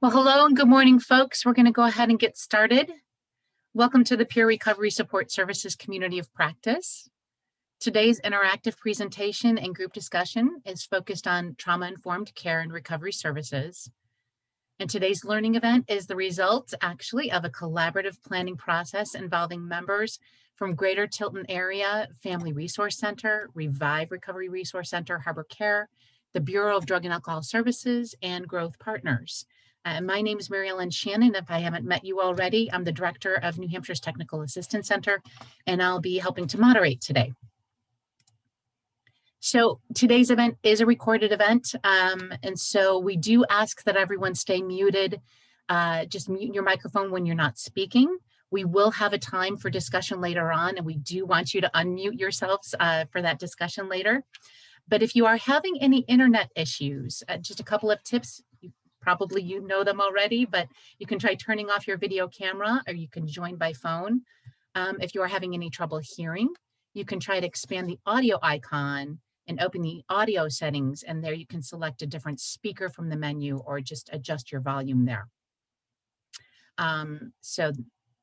Well, hello and good morning, folks. We're going to go ahead and get started. Welcome to the Peer Recovery Support Services Community of Practice. Today's interactive presentation and group discussion is focused on trauma-informed care and recovery services. And today's learning event is the result, actually, of a collaborative planning process involving members from Greater Tilton Area Family Resource Center, Revive Recovery Resource Center, Harbor Care, the Bureau of Drug and Alcohol Services, and Growth Partners. My name is Mary Ellen Shannon. If I haven't met you already, I'm the director of New Hampshire's Technical Assistance Center, and I'll be helping to moderate today. So today's event is a recorded event, and so we do ask that everyone stay muted. Just mute your microphone when you're not speaking. We will have a time for discussion later on, and we do want you to unmute yourselves for that discussion later. But if you are having any internet issues, just a couple of tips. Probably you know them already, but you can try turning off your video camera, or you can join by phone. If you are having any trouble hearing, you can try to expand the audio icon and open the audio settings, and there you can select a different speaker from the menu or just adjust your volume there. So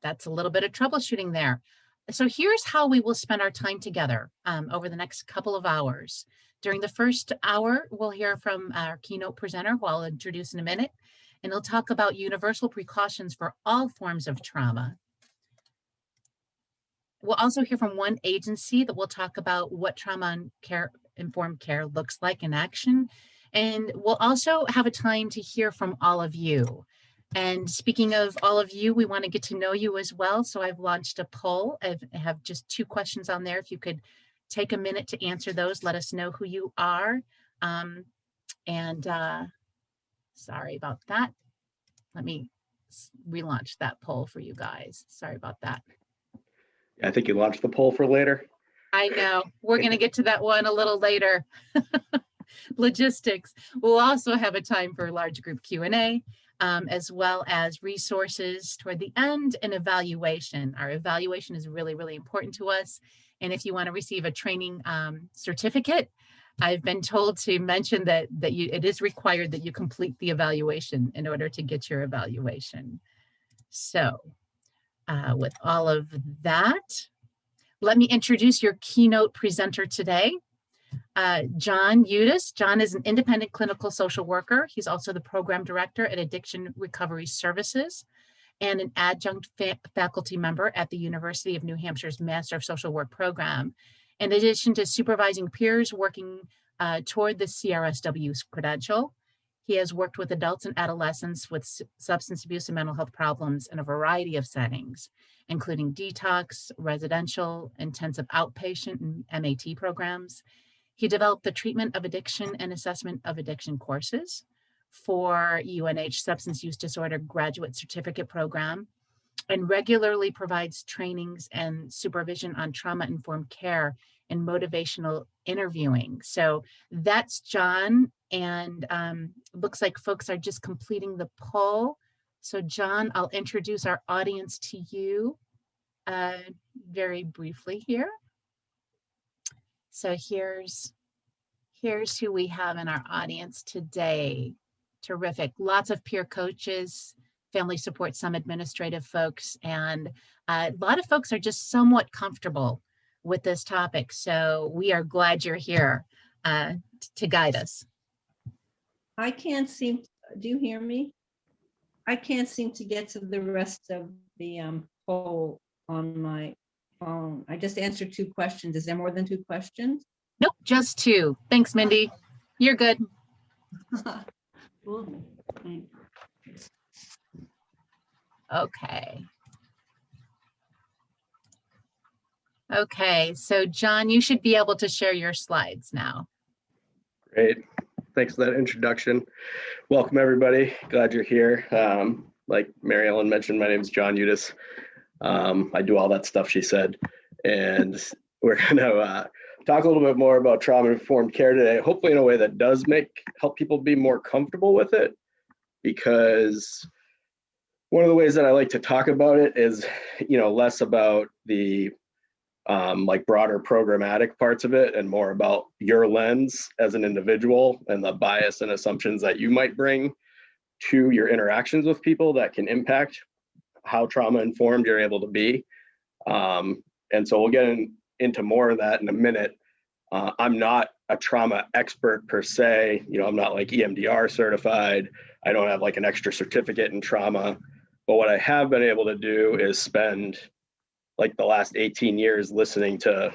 that's a little bit of troubleshooting there. So here's how we will spend our time together over the next couple of hours. During the first hour, we'll hear from our keynote presenter, who I'll introduce in a minute, and he'll talk about universal precautions for all forms of trauma. We'll also hear from one agency that will talk about what trauma-informed care looks like in action. And we'll also have a time to hear from all of you. And speaking of all of you, we want to get to know you as well. So I've launched a poll. I have just 2 questions on there. If you could take a minute to answer those, let us know who you are. Sorry about that. Let me relaunch that poll for you guys. Sorry about that. I think you launched the poll for later. I know. We're going to get to that one a little later. Logistics. We'll also have a time for large group Q&A, as well as resources toward the end and evaluation. Our evaluation is really, really important to us. And if you want to receive a training certificate, I've been told to mention that it is required that you complete the evaluation in order to get your evaluation. So with all of that, let me introduce your keynote presenter today, John Udis. John is an independent clinical social worker. He's also the program director at Addiction Recovery Services and an adjunct faculty member at the University of New Hampshire's Master of Social Work program. In addition to supervising peers working toward the CRSW credential, he has worked with adults and adolescents with substance abuse and mental health problems in a variety of settings, including detox, residential, intensive outpatient, and MAT programs. He developed the treatment of addiction and assessment of addiction courses for UNH Substance Use Disorder Graduate Certificate Program, and regularly provides trainings and supervision on trauma-informed care and motivational interviewing. So that's John, and looks like folks are just completing the poll. So John, I'll introduce our audience to you very briefly here. So here's who we have in our audience today. Terrific. Lots of peer coaches, family support, some administrative folks, and a lot of folks are just somewhat comfortable with this topic. So we are glad you're here to guide us. I can't seem, do you hear me? I can't seem to get to the rest of the poll on my phone. I just answered 2 questions. Is there more than 2 questions? Nope, just 2. Thanks, Mindy. You're good. Okay. Okay, so John, you should be able to share your slides now. Great. Thanks for that introduction. Welcome, everybody. Glad you're here. Like Mary Ellen mentioned, my name is John Udis. I do all that stuff she said. And we're going to talk a little bit more about trauma-informed care today, hopefully in a way that does help people be more comfortable with it, because one of the ways that I like to talk about it is, less about the like broader programmatic parts of it and more about your lens as an individual and the bias and assumptions that you might bring to your interactions with people that can impact how trauma informed you're able to be. And so we'll get into more of that in a minute. I'm not a trauma expert per se. You know, I'm not like EMDR certified. I don't have like an extra certificate in trauma. But what I have been able to do is spend like the last 18 years listening to,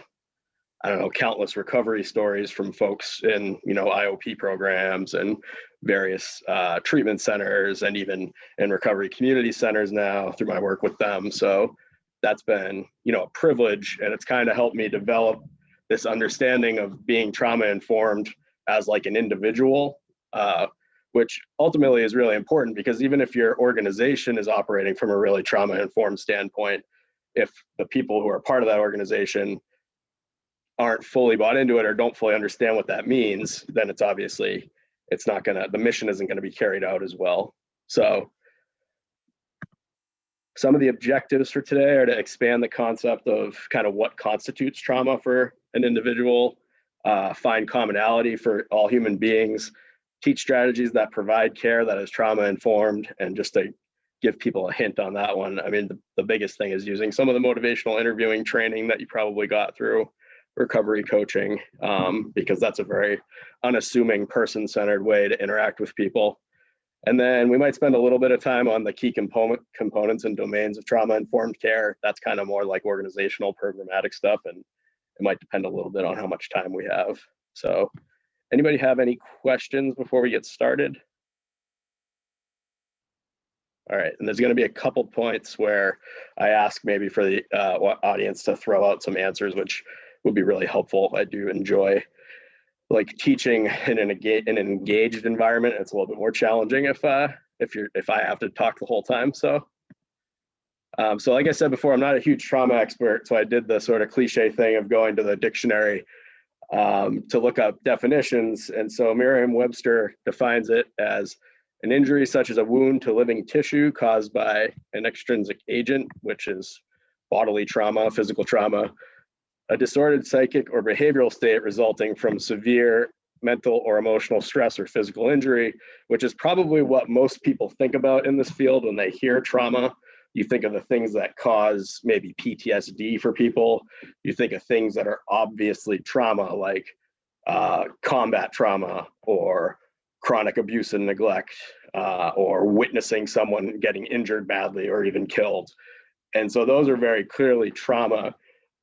I don't know, countless recovery stories from folks in, you know, IOP programs and various treatment centers, and even in recovery community centers now through my work with them. So that's been, you know, a privilege, and it's kind of helped me develop this understanding of being trauma informed as like an individual, which ultimately is really important, because even if your organization is operating from a really trauma informed standpoint, if the people who are part of that organization aren't fully bought into it or don't fully understand what that means, then it's obviously, it's not gonna, the mission isn't gonna be carried out as well. So some of the objectives for today are to expand the concept of kind of what constitutes trauma for an individual, find commonality for all human beings, teach strategies that provide care that is trauma informed, and just to give people a hint on that one. I mean, the biggest thing is using some of the motivational interviewing training that you probably got through recovery coaching, because that's a very unassuming, person-centered way to interact with people. And then we might spend a little bit of time on the key components and domains of trauma-informed care. That's kind of more like organizational, programmatic stuff, and it might depend a little bit on how much time we have. So anybody have any questions before we get started? All right, and there's going to be a couple points where I ask maybe for the audience to throw out some answers, which would be really helpful. I do enjoy like teaching in an engaged environment. It's a little bit more challenging if I have to talk the whole time. So like I said before, I'm not a huge trauma expert, so I did the sort of cliche thing of going to the dictionary to look up definitions. And so Merriam-Webster defines it as an injury such as a wound to living tissue caused by an extrinsic agent, which is bodily trauma, physical trauma, a disordered psychic or behavioral state resulting from severe mental or emotional stress or physical injury, which is probably what most people think about in this field when they hear trauma. You think of the things that cause maybe PTSD for people. You think of things that are obviously trauma, like combat trauma or chronic abuse and neglect, or witnessing someone getting injured badly or even killed. And so those are very clearly trauma.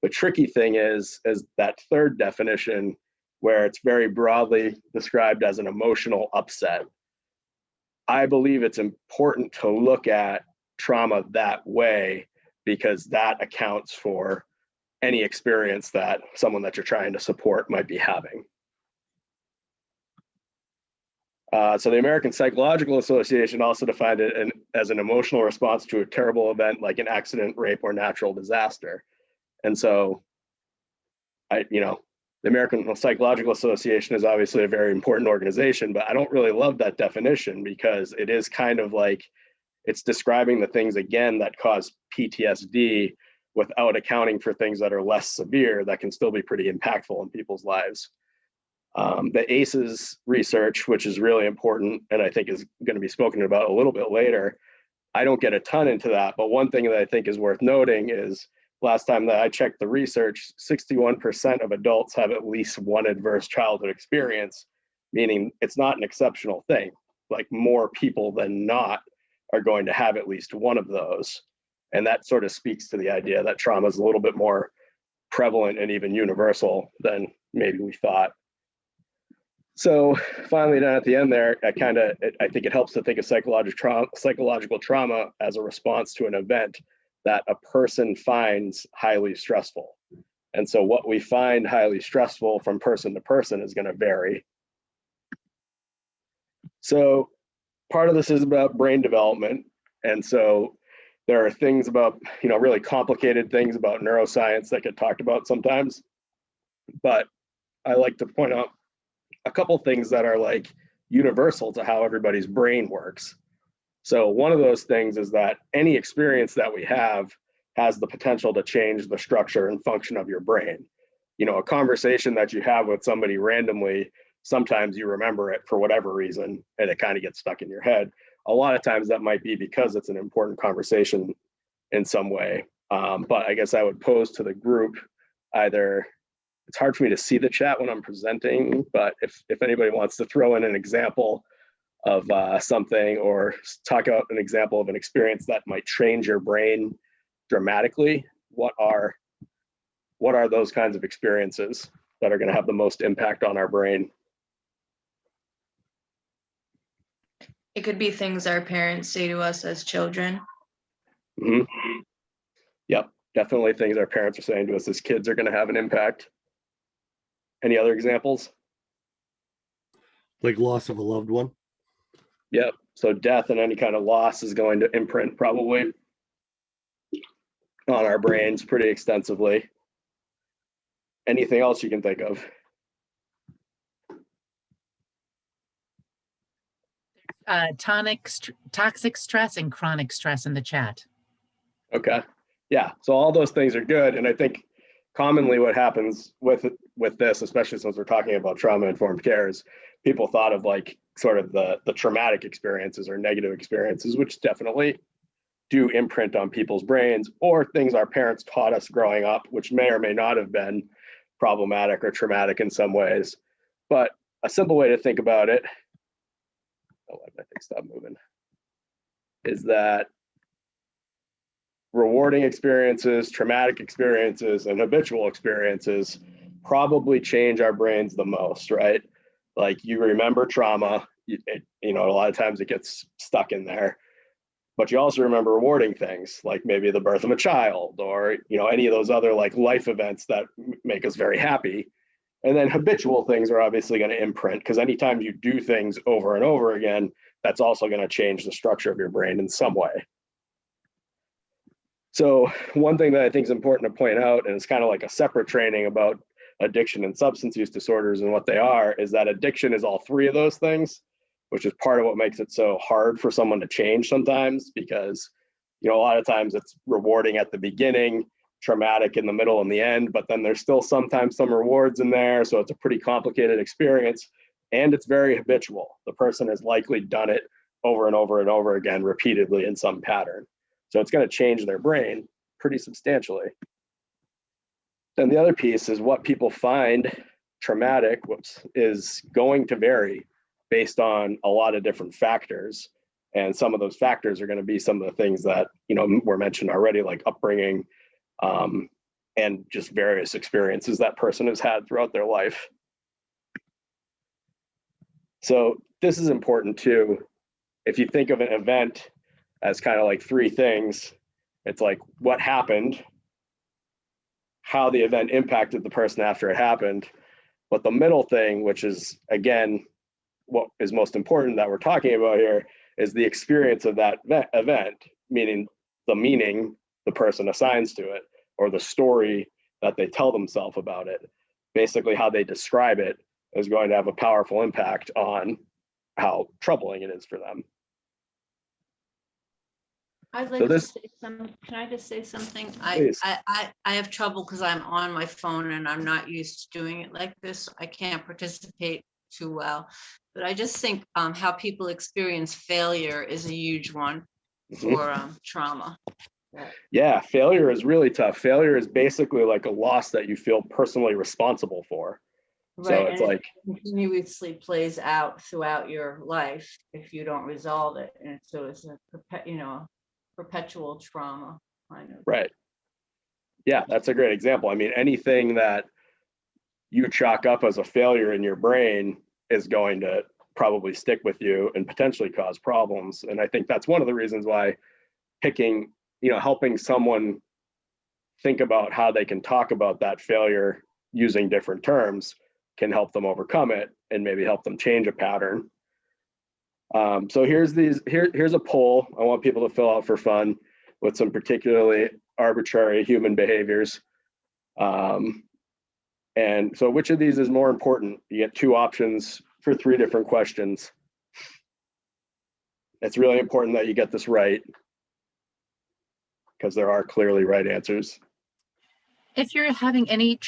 The tricky thing is that third definition, where it's very broadly described as an emotional upset. I believe it's important to look at trauma that way, because that accounts for any experience that someone that you're trying to support might be having. So the American Psychological Association also defined it as an emotional response to a terrible event like an accident, rape, or natural disaster. And so, the American Psychological Association is obviously a very important organization, but I don't really love that definition, because it is kind of like it's describing the things, again, that cause PTSD without accounting for things that are less severe that can still be pretty impactful in people's lives. The ACEs research, which is really important, and I think is going to be spoken about a little bit later, I don't get a ton into that, but one thing that I think is worth noting is last time that I checked the research, 61% of adults have at least one adverse childhood experience, meaning it's not an exceptional thing. Like, more people than not are going to have at least one of those. And that sort of speaks to the idea that trauma is a little bit more prevalent and even universal than maybe we thought. So finally, down at the end there, I think it helps to think of psychological trauma as a response to an event that a person finds highly stressful. And so what we find highly stressful from person to person is going to vary. So part of this is about brain development. And so there are things about, really complicated things about neuroscience that get talked about sometimes. But I like to point out a couple things that are like universal to how everybody's brain works. So one of those things is that any experience that we have has the potential to change the structure and function of your brain. A conversation that you have with somebody randomly, sometimes you remember it for whatever reason, and it kind of gets stuck in your head. a lot of times that might be because it's an important conversation in some way. But I guess I would pose to the group either, it's hard for me to see the chat when I'm presenting, but if anybody wants to throw in an example of something or talk about an example of an experience that might change your brain dramatically, what are those kinds of experiences that are going to have the most impact on our brain? It could be things our parents say to us as children. Mhm. Yep, definitely things our parents are saying to us as kids are going to have an impact. Any other examples? Like loss of a loved one. Yep, so death and any kind of loss is going to imprint probably on our brains pretty extensively. Anything else you can think of? Toxic stress and chronic stress in the chat. Okay, yeah, so all those things are good. And I think commonly what happens with this, especially since we're talking about trauma-informed care, is people thought of like sort of the traumatic experiences or negative experiences, which definitely do imprint on people's brains, or things our parents taught us growing up, which may or may not have been problematic or traumatic in some ways. But a simple way to think about it, oh, I think stop moving, is that rewarding experiences, traumatic experiences, and habitual experiences probably change our brains the most, right? Like you remember trauma, a lot of times it gets stuck in there, but you also remember rewarding things like maybe the birth of a child or, any of those other like life events that make us very happy. And then habitual things are obviously going to imprint, because anytime you do things over and over again, that's also going to change the structure of your brain in some way. So one thing that I think is important to point out, and it's kind of like a separate training about addiction and substance use disorders and what they are, is that addiction is all three of those things, which is part of what makes it so hard for someone to change sometimes, because a lot of times it's rewarding at the beginning, traumatic in the middle and the end, but then there's still sometimes some rewards in there. So it's a pretty complicated experience, and it's very habitual. The person has likely done it over and over and over again repeatedly in some pattern. So it's going to change their brain pretty substantially. Then the other piece is what people find traumatic is going to vary based on a lot of different factors. And some of those factors are going to be some of the things that, were mentioned already, like upbringing, and just various experiences that person has had throughout their life. So this is important too. If you think of an event as kind of like three things, it's like what happened, how the event impacted the person after it happened, but the middle thing, which is again what is most important that we're talking about here, is the experience of that event, meaning the meaning the person assigns to it, or the story that they tell themselves about it. Basically, how they describe it is going to have a powerful impact on how troubling it is for them. I'd like So to this- say some, can I just say something? Please. I have trouble because I'm on my phone and I'm not used to doing it like this. I can't participate too well. But I just think how people experience failure is a huge one for trauma. Yeah, failure is really tough. Failure is basically like a loss that you feel personally responsible for. So Right, it's and like, it continuously plays out throughout your life if you don't resolve it. And so it's a perpetual trauma kind of. right. Yeah, that's a great example. I mean, anything that you chalk up as a failure in your brain is going to probably stick with you and potentially cause problems. And I think that's one of the reasons why picking, helping someone think about how they can talk about that failure using different terms can help them overcome it and maybe help them change a pattern. So here's a poll I want people to fill out for fun with some particularly arbitrary human behaviors. And so which of these is more important? You get two options for three different questions. It's really important that you get this right, because there are clearly right answers. If you're having any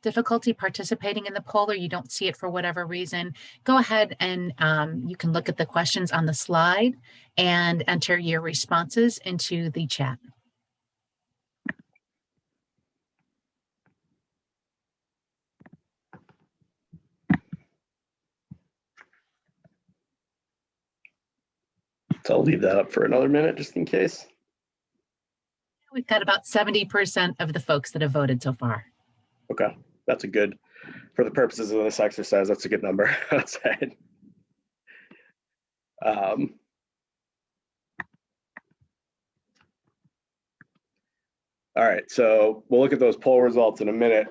difficulty participating in the poll or you don't see it for whatever reason, go ahead and you can look at the questions on the slide and enter your responses into the chat. So I'll leave that up for another minute just in case. We've got about 70% of the folks that have voted so far. Okay, that's a good, for the purposes of this exercise, that's a good number outside. All right, so we'll look at those poll results in a minute.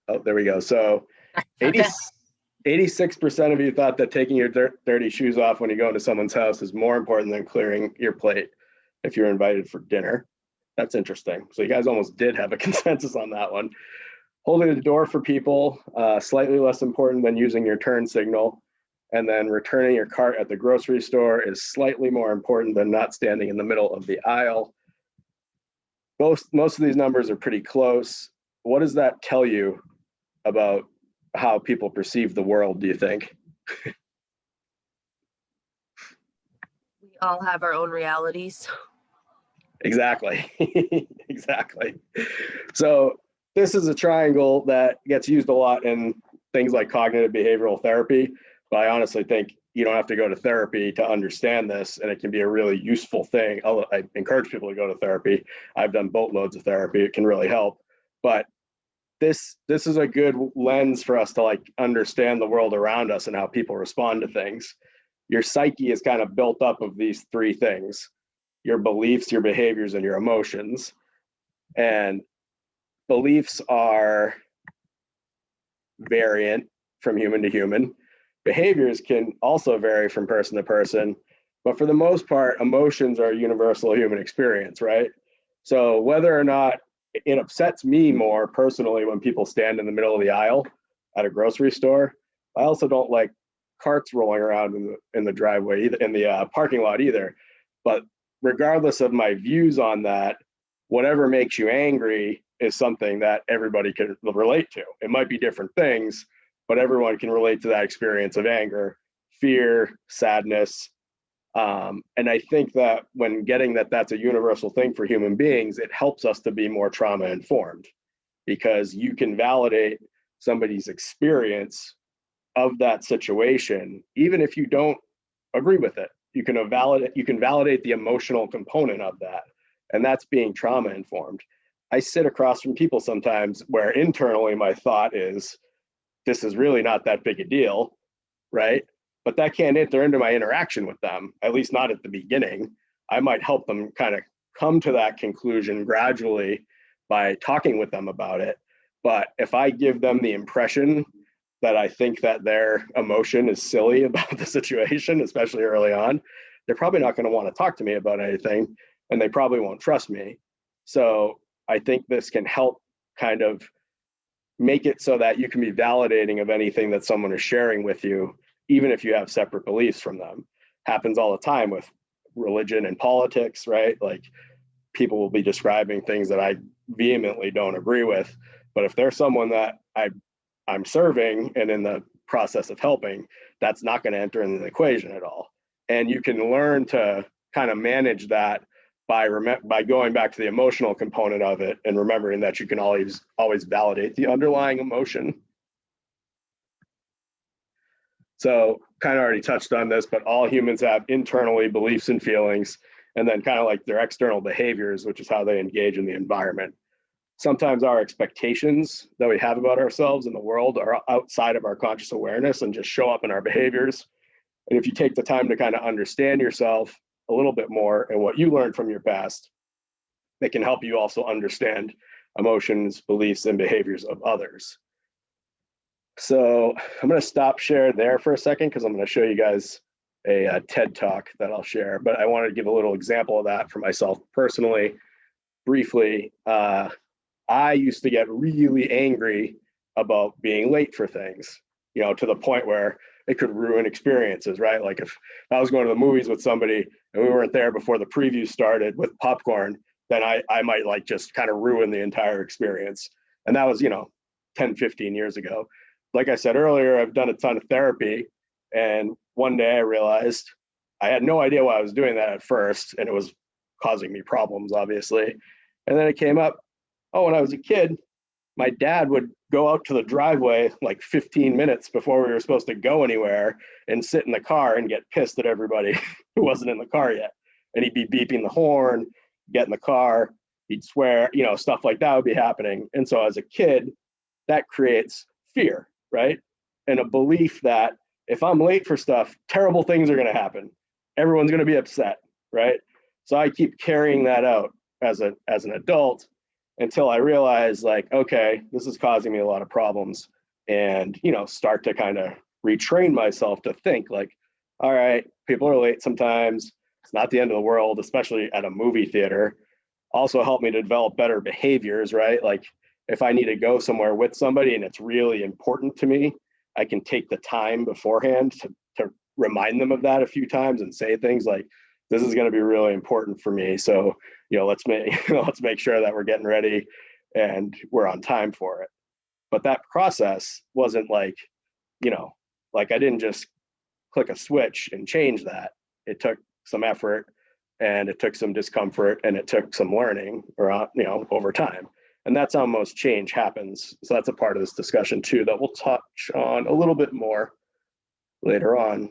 Oh, there we go. So 86% of you thought that taking your dirty shoes off when you go into someone's house is more important than clearing your plate if you're invited for dinner. That's interesting. So you guys almost did have a consensus on that one. Holding the door for people, slightly less important than using your turn signal. And then returning your cart at the grocery store is slightly more important than not standing in the middle of the aisle. Most of these numbers are pretty close. What does that tell you about how people perceive the world, do you think? We all have our own realities. Exactly. Exactly. So this is a triangle that gets used a lot in things like cognitive behavioral therapy, but I honestly think you don't have to go to therapy to understand this, and it can be a really useful thing. I encourage people to go to therapy. I've done boatloads of therapy. It can really help. But this is a good lens for us to like understand the world around us and how people respond to things. Your psyche is kind of built up of these three things: your beliefs, your behaviors, and your emotions. And beliefs are variant from human to human. Behaviors can also vary from person to person, but for the most part, emotions are a universal human experience, right? So whether or not it upsets me more personally when people stand in the middle of the aisle at a grocery store, I also don't like carts rolling around in the driveway, in the parking lot either. But regardless of my views on that, whatever makes you angry is something that everybody can relate to. It might be different things, but everyone can relate to that experience of anger, fear, sadness. And I think that when getting that that's a universal thing for human beings, it helps us to be more trauma informed, because you can validate somebody's experience of that situation, even if you don't agree with it. You can validate the emotional component of that, and that's being trauma informed. I sit across from people sometimes where internally my thought is, this is really not that big a deal, right? But that can't enter into my interaction with them, at least not at the beginning. I might help them kind of come to that conclusion gradually by talking with them about it. But if I give them the impression that I think that their emotion is silly about the situation, especially early on, they're probably not going to want to talk to me about anything, and they probably won't trust me. So I think this can help kind of make it so that you can be validating of anything that someone is sharing with you, even if you have separate beliefs from them. Happens all the time with religion and politics, right? Like people will be describing things that I vehemently don't agree with, but if they're someone that I'm serving and in the process of helping, that's not going to enter in the equation at all. And you can learn to kind of manage that by going back to the emotional component of it and remembering that you can always validate the underlying emotion. So kind of already touched on this, but all humans have internally beliefs and feelings, and then kind of like their external behaviors, which is how they engage in the environment. Sometimes our expectations that we have about ourselves and the world are outside of our conscious awareness and just show up in our behaviors. And if you take the time to kind of understand yourself a little bit more and what you learned from your past, it can help you also understand emotions, beliefs, and behaviors of others. So I'm going to stop share there for a second because I'm going to show you guys a TED Talk that I'll share, but I wanted to give a little example of that for myself personally. Briefly, I used to get really angry about being late for things, to the point where it could ruin experiences, right? Like if I was going to the movies with somebody and we weren't there before the preview started with popcorn, then I might like just kind of ruin the entire experience. And that was, 10, 15 years ago. Like I said earlier, I've done a ton of therapy. And one day I realized I had no idea why I was doing that at first. And it was causing me problems, obviously. And then it came up, oh, when I was a kid, my dad would go out to the driveway like 15 minutes before we were supposed to go anywhere and sit in the car and get pissed at everybody who wasn't in the car yet. And he'd be beeping the horn, get in the car, he'd swear, stuff like that would be happening. And so as a kid, that creates fear, right? And a belief that if I'm late for stuff, terrible things are going to happen. Everyone's going to be upset, right? So I keep carrying that out as an adult until I realize like, okay, this is causing me a lot of problems, and, start to kind of retrain myself to think like, all right, people are late sometimes. It's not the end of the world, especially at a movie theater. Also helped me to develop better behaviors, right? Like if I need to go somewhere with somebody and it's really important to me, I can take the time beforehand to remind them of that a few times and say things like, this is going to be really important for me. So, let's make sure that we're getting ready and we're on time for it. But that process wasn't like, like I didn't just click a switch and change that. It took some effort, and it took some discomfort, and it took some learning over time. And that's how most change happens. So that's a part of this discussion too, that we'll touch on a little bit more later on.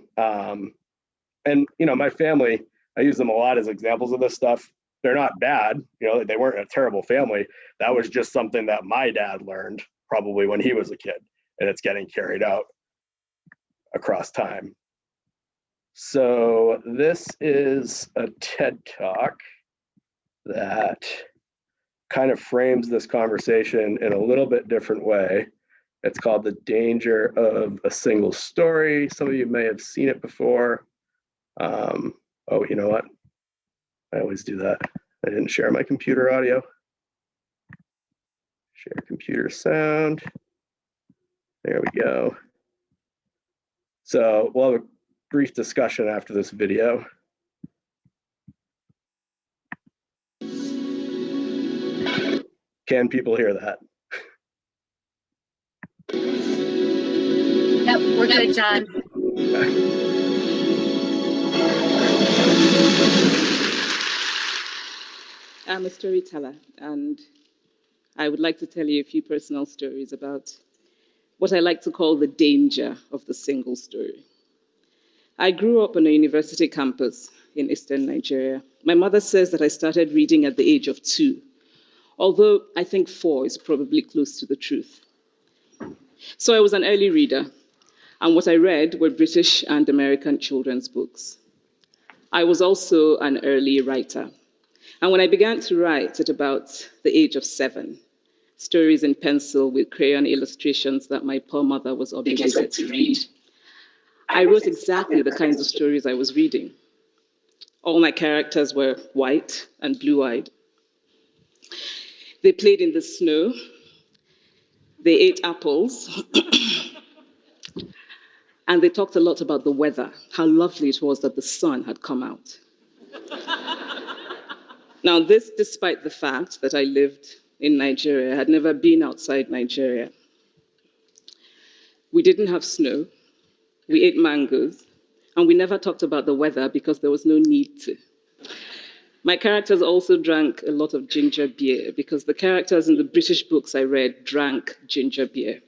And my family, I use them a lot as examples of this stuff. They're not bad, they weren't a terrible family. That was just something that my dad learned probably when he was a kid, and it's getting carried out across time. So this is a TED Talk that kind of frames this conversation in a little bit different way. It's called The Danger of a Single Story. Some of you may have seen it before. Oh, you know what? I always do that. I didn't share my computer audio. Share computer sound. There we go. So we'll have a brief discussion after this video. Can people hear that? Yep, we're good, John. I'm a storyteller, and I would like to tell you a few personal stories about what I like to call the danger of the single story. I grew up on a university campus in eastern Nigeria. My mother says that I started reading at the age of 2, although I think 4 is probably close to the truth. So I was an early reader, and what I read were British and American children's books. I was also an early writer. And when I began to write at about the age of 7, stories in pencil with crayon illustrations that my poor mother was obligated to read, I wrote exactly the kinds of stories I was reading. All my characters were white and blue-eyed. They played in the snow. They ate apples. And they talked a lot about the weather, how lovely it was that the sun had come out. Now, this despite the fact that I lived in Nigeria, I had never been outside Nigeria. We didn't have snow, we ate mangoes, and we never talked about the weather because there was no need to. My characters also drank a lot of ginger beer because the characters in the British books I read drank ginger beer.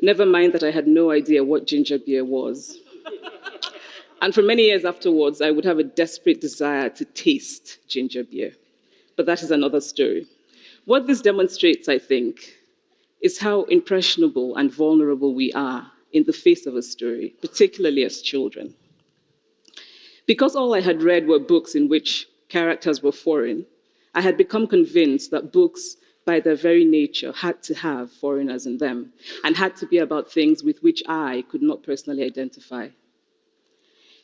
Never mind that I had no idea what ginger beer was. And for many years afterwards, I would have a desperate desire to taste ginger beer. But that is another story. What this demonstrates, I think, is how impressionable and vulnerable we are in the face of a story, particularly as children. Because all I had read were books in which characters were foreign, I had become convinced that books, by their very nature, had to have foreigners in them and had to be about things with which I could not personally identify.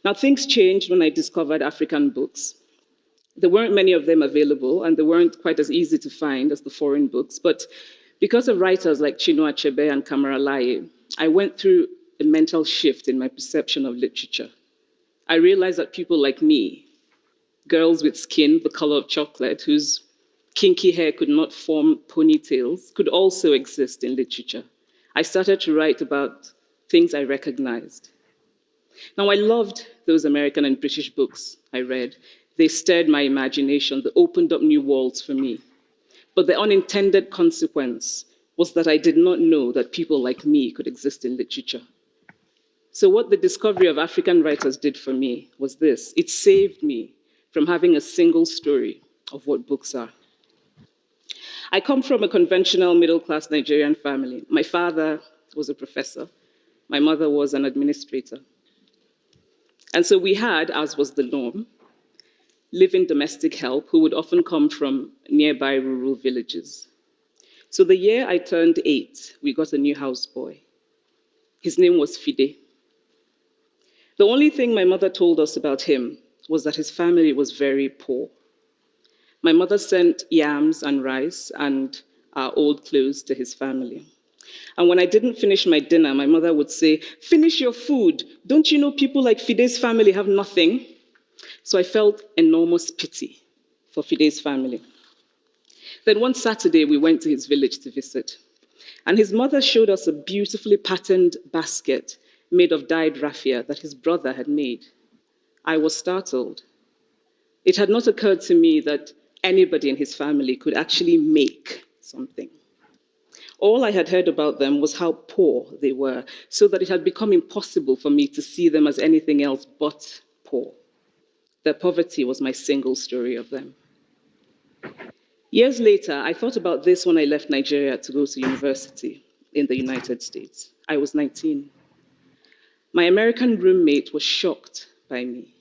Now, things changed when I discovered African books. There weren't many of them available, and they weren't quite as easy to find as the foreign books. But because of writers like Chinua Achebe and Kamara Laye, I went through a mental shift in my perception of literature. I realized that people like me, girls with skin the color of chocolate, whose kinky hair could not form ponytails could also exist in literature. I started to write about things I recognized. Now, I loved those American and British books I read. They stirred my imagination, they opened up new worlds for me. But the unintended consequence was that I did not know that people like me could exist in literature. So what the discovery of African writers did for me was this. It saved me from having a single story of what books are. I come from a conventional middle-class Nigerian family. My father was a professor. My mother was an administrator. And so we had, as was the norm, living domestic help who would often come from nearby rural villages. So the year I turned 8, we got a new houseboy. His name was Fide. The only thing my mother told us about him was that his family was very poor. My mother sent yams and rice and our old clothes to his family. And when I didn't finish my dinner, my mother would say, "Finish your food. Don't you know people like Fide's family have nothing?" So I felt enormous pity for Fide's family. Then one Saturday, we went to his village to visit. And his mother showed us a beautifully patterned basket made of dyed raffia that his brother had made. I was startled. It had not occurred to me that anybody in his family could actually make something. All I had heard about them was how poor they were, so that it had become impossible for me to see them as anything else but poor. Their poverty was my single story of them. Years later, I thought about this when I left Nigeria to go to university in the United States. I was 19. My American roommate was shocked by me.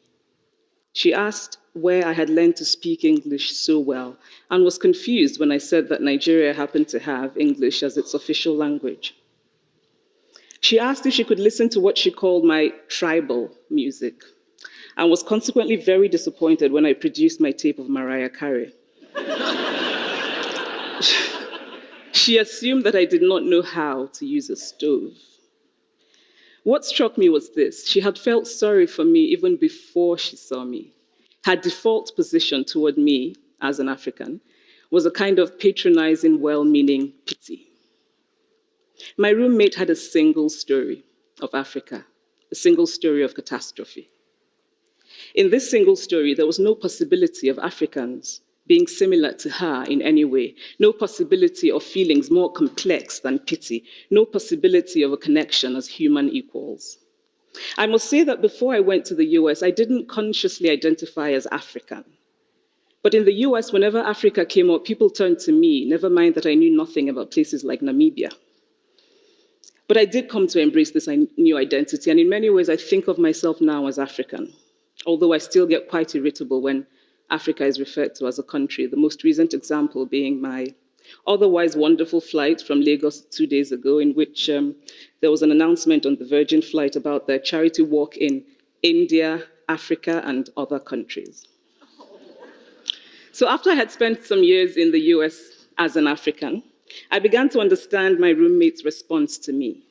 She asked where I had learned to speak English so well and was confused when I said that Nigeria happened to have English as its official language. She asked if she could listen to what she called my tribal music and was consequently very disappointed when I produced my tape of Mariah Carey. She assumed that I did not know how to use a stove. What struck me was this. She had felt sorry for me even before she saw me. Her default position toward me as an African was a kind of patronizing, well-meaning pity. My roommate had a single story of Africa, a single story of catastrophe. In this single story, there was no possibility of Africans being similar to her in any way, no possibility of feelings more complex than pity, no possibility of a connection as human equals. I must say that before I went to the US, I didn't consciously identify as African. But in the US, whenever Africa came up, people turned to me, never mind that I knew nothing about places like Namibia. But I did come to embrace this new identity, and in many ways, I think of myself now as African, although I still get quite irritable when Africa is referred to as a country, the most recent example being my otherwise wonderful flight from Lagos 2 days ago, in which there was an announcement on the Virgin flight about their charity walk in India, Africa, and other countries. So after I had spent some years in the US as an African, I began to understand my roommate's response to me.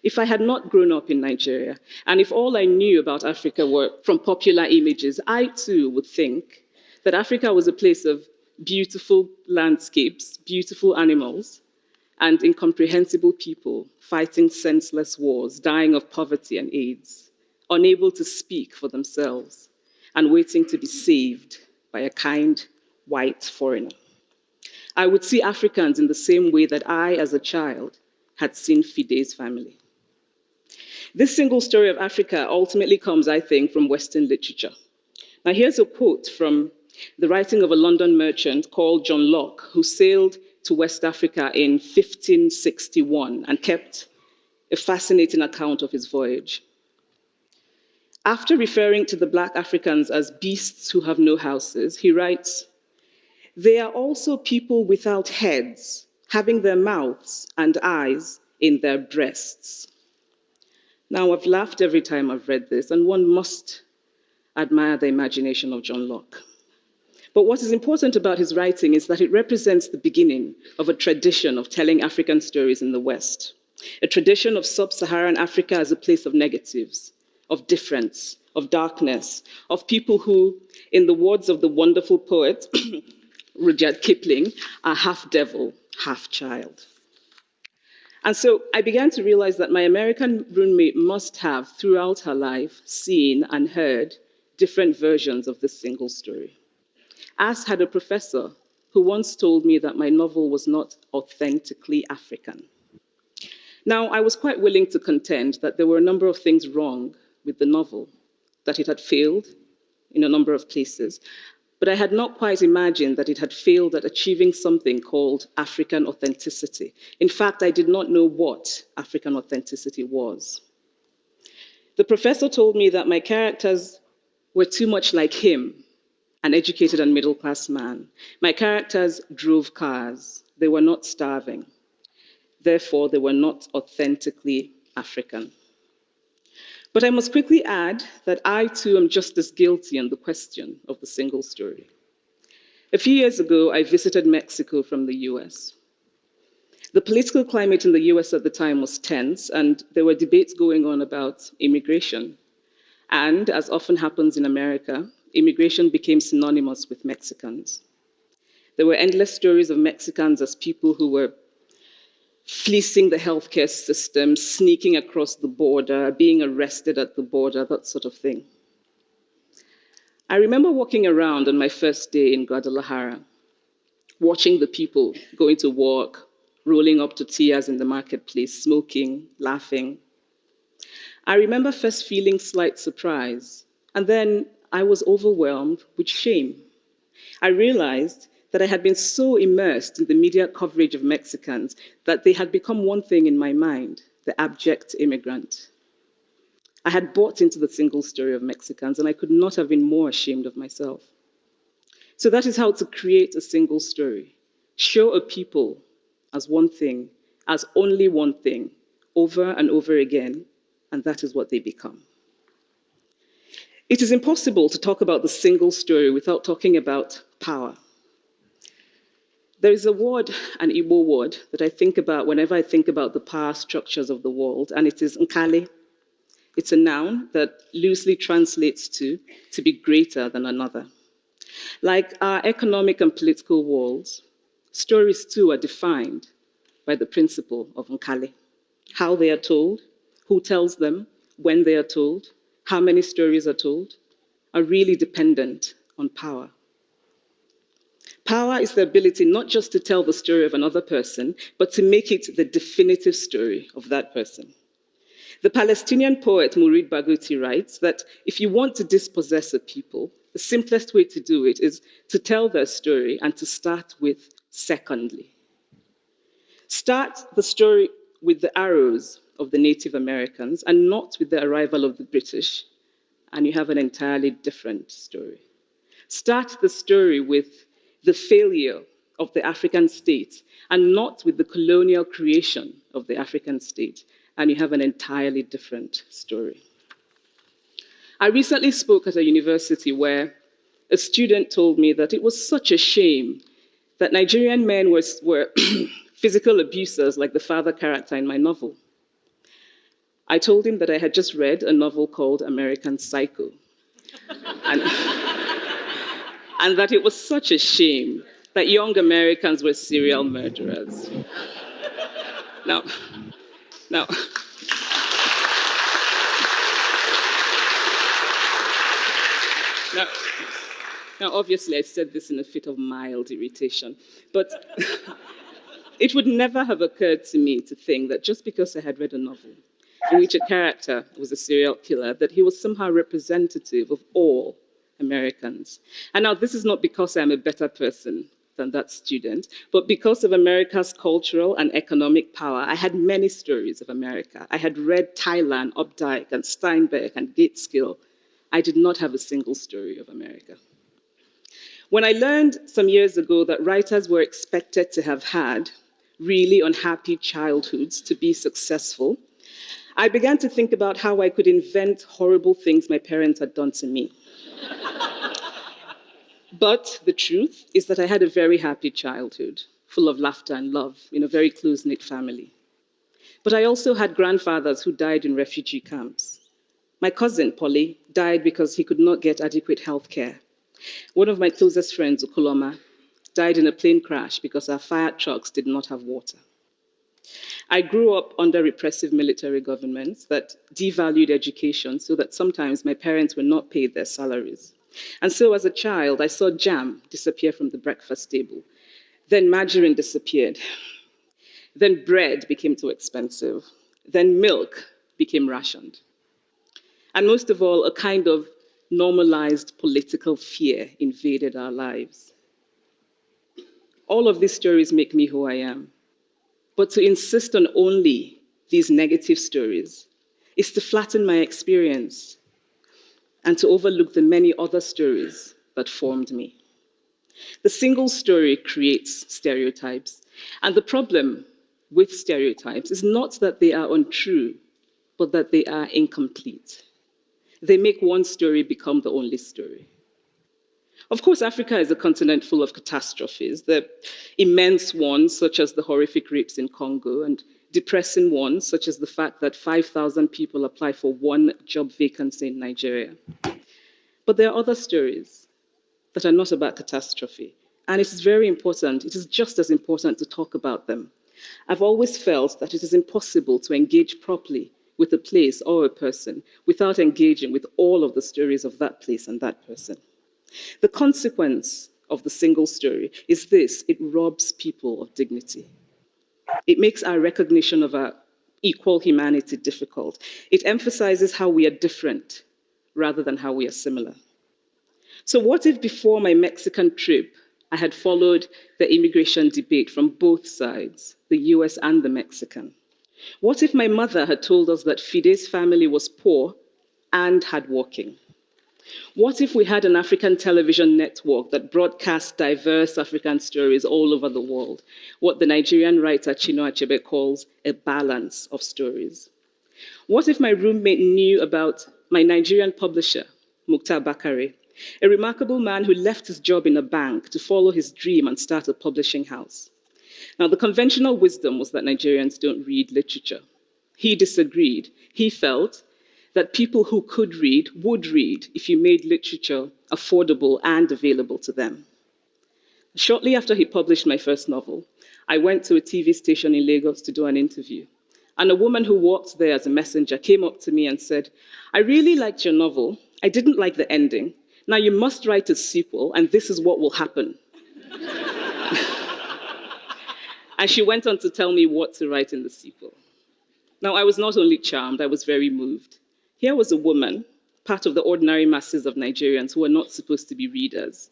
If I had not grown up in Nigeria, and if all I knew about Africa were from popular images, I too would think that Africa was a place of beautiful landscapes, beautiful animals, and incomprehensible people fighting senseless wars, dying of poverty and AIDS, unable to speak for themselves, and waiting to be saved by a kind white foreigner. I would see Africans in the same way that I, as a child, had seen Fide's family. This single story of Africa ultimately comes, I think, from Western literature. Now, here's a quote from the writing of a London merchant called John Locke, who sailed to West Africa in 1561 and kept a fascinating account of his voyage. After referring to the Black Africans as beasts who have no houses, he writes, "They are also people without heads, having their mouths and eyes in their breasts." Now, I've laughed every time I've read this, and one must admire the imagination of John Locke. But what is important about his writing is that it represents the beginning of a tradition of telling African stories in the West, a tradition of sub-Saharan Africa as a place of negatives, of difference, of darkness, of people who, in the words of the wonderful poet, Rudyard Kipling, are half devil, half child. And so I began to realize that my American roommate must have, throughout her life, seen and heard different versions of this single story. As had a professor who once told me that my novel was not authentically African. Now, I was quite willing to contend that there were a number of things wrong with the novel, that it had failed in a number of places, but I had not quite imagined that it had failed at achieving something called African authenticity. In fact, I did not know what African authenticity was. The professor told me that my characters were too much like him, an educated and middle-class man. My characters drove cars. They were not starving. Therefore, they were not authentically African. But I must quickly add that I too am just as guilty on the question of the single story. A few years ago, I visited Mexico from the US. The political climate in the US at the time was tense, and there were debates going on about immigration. And as often happens in America, immigration became synonymous with Mexicans. There were endless stories of Mexicans as people who were fleecing the healthcare system, sneaking across the border, being arrested at the border, that sort of thing. I remember walking around on my first day in Guadalajara, watching the people going to work, rolling up tortillas in the marketplace, smoking, laughing. I remember first feeling slight surprise, and then I was overwhelmed with shame. I realized that I had been so immersed in the media coverage of Mexicans that they had become one thing in my mind, the abject immigrant. I had bought into the single story of Mexicans, and I could not have been more ashamed of myself. So that is how to create a single story. Show a people as one thing, as only one thing, over and over again, and that is what they become. It is impossible to talk about the single story without talking about power. There is a word, an Igbo word, that I think about whenever I think about the power structures of the world, and it is nkali. It's a noun that loosely translates to be greater than another. Like our economic and political worlds, stories too are defined by the principle of nkali. How they are told, who tells them, when they are told, how many stories are told, are really dependent on power. Power is the ability not just to tell the story of another person, but to make it the definitive story of that person. The Palestinian poet Mourid Barghouti writes that if you want to dispossess a people, the simplest way to do it is to tell their story and to start with secondly. Start the story with the arrows of the Native Americans and not with the arrival of the British, and you have an entirely different story. Start the story with the failure of the African state and not with the colonial creation of the African state, and you have an entirely different story. I recently spoke at a university where a student told me that it was such a shame that Nigerian men were physical abusers like the father character in my novel. I told him that I had just read a novel called American Psycho, and that it was such a shame that young Americans were serial murderers. Now, obviously, I said this in a fit of mild irritation, but it would never have occurred to me to think that just because I had read a novel in which a character was a serial killer, that he was somehow representative of all Americans. And now this is not because I'm a better person than that student, but because of America's cultural and economic power. I had many stories of America. I had read Tylan, Updike, and Steinbeck, and Gateskill. I did not have a single story of America. When I learned some years ago that writers were expected to have had really unhappy childhoods to be successful, I began to think about how I could invent horrible things my parents had done to me. But the truth is that I had a very happy childhood, full of laughter and love, in a very close-knit family. But I also had grandfathers who died in refugee camps. My cousin, Polly, died because he could not get adequate health care. One of my closest friends, Ukuloma, died in a plane crash because our fire trucks did not have water. I grew up under repressive military governments that devalued education so that sometimes my parents were not paid their salaries. And so as a child, I saw jam disappear from the breakfast table. Then margarine disappeared. Then bread became too expensive. Then milk became rationed. And most of all, a kind of normalized political fear invaded our lives. All of these stories make me who I am. But to insist on only these negative stories is to flatten my experience and to overlook the many other stories that formed me. The single story creates stereotypes. And the problem with stereotypes is not that they are untrue, but that they are incomplete. They make one story become the only story. Of course, Africa is a continent full of catastrophes, the immense ones, such as the horrific rapes in Congo, and depressing ones, such as the fact that 5,000 people apply for one job vacancy in Nigeria. But there are other stories that are not about catastrophe, and it is very important, it is just as important to talk about them. I've always felt that it is impossible to engage properly with a place or a person without engaging with all of the stories of that place and that person. The consequence of the single story is this: it robs people of dignity. It makes our recognition of our equal humanity difficult. It emphasizes how we are different rather than how we are similar. So what if before my Mexican trip, I had followed the immigration debate from both sides, the US and the Mexican? What if my mother had told us that Fide's family was poor and hardworking? What if we had an African television network that broadcast diverse African stories all over the world, what the Nigerian writer Chinua Achebe calls a balance of stories? What if my roommate knew about my Nigerian publisher, Mukhtar Bakare, a remarkable man who left his job in a bank to follow his dream and start a publishing house? Now, the conventional wisdom was that Nigerians don't read literature. He disagreed. He felt that people who could read would read if you made literature affordable and available to them. Shortly after he published my first novel, I went to a TV station in Lagos to do an interview. And a woman who worked there as a messenger came up to me and said, "I really liked your novel. I didn't like the ending. Now you must write a sequel, and this is what will happen." And she went on to tell me what to write in the sequel. Now, I was not only charmed, I was very moved. Here was a woman, part of the ordinary masses of Nigerians who were not supposed to be readers.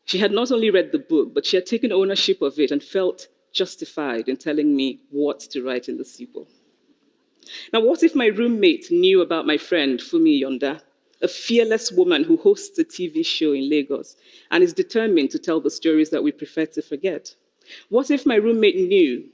She had not only read the book, but she had taken ownership of it and felt justified in telling me what to write in the sequel. Now, what if my roommate knew about my friend, Fumi Yonda, a fearless woman who hosts a TV show in Lagos and is determined to tell the stories that we prefer to forget? What if my roommate knew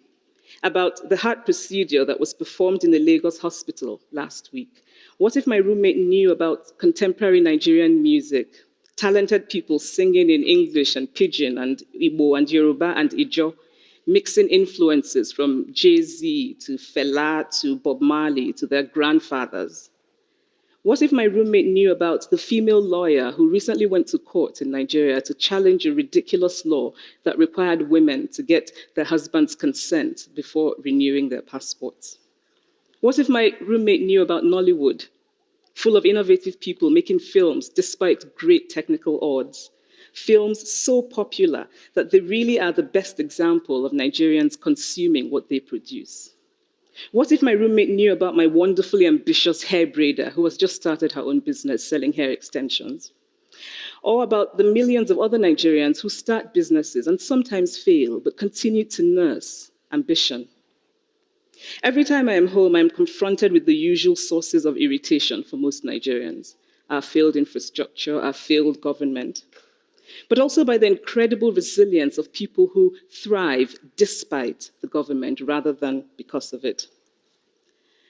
about the heart procedure that was performed in the Lagos hospital last week? What if my roommate knew about contemporary Nigerian music, talented people singing in English and Pidgin and Igbo and Yoruba and Ijo, mixing influences from Jay-Z to Fela to Bob Marley to their grandfathers? What if my roommate knew about the female lawyer who recently went to court in Nigeria to challenge a ridiculous law that required women to get their husband's consent before renewing their passports? What if my roommate knew about Nollywood, full of innovative people making films despite great technical odds? Films so popular that they really are the best example of Nigerians consuming what they produce. What if my roommate knew about my wonderfully ambitious hair braider who has just started her own business selling hair extensions? Or about the millions of other Nigerians who start businesses and sometimes fail, but continue to nurse ambition? Every time I am home, I am confronted with the usual sources of irritation for most Nigerians: our failed infrastructure, our failed government, but also by the incredible resilience of people who thrive despite the government rather than because of it.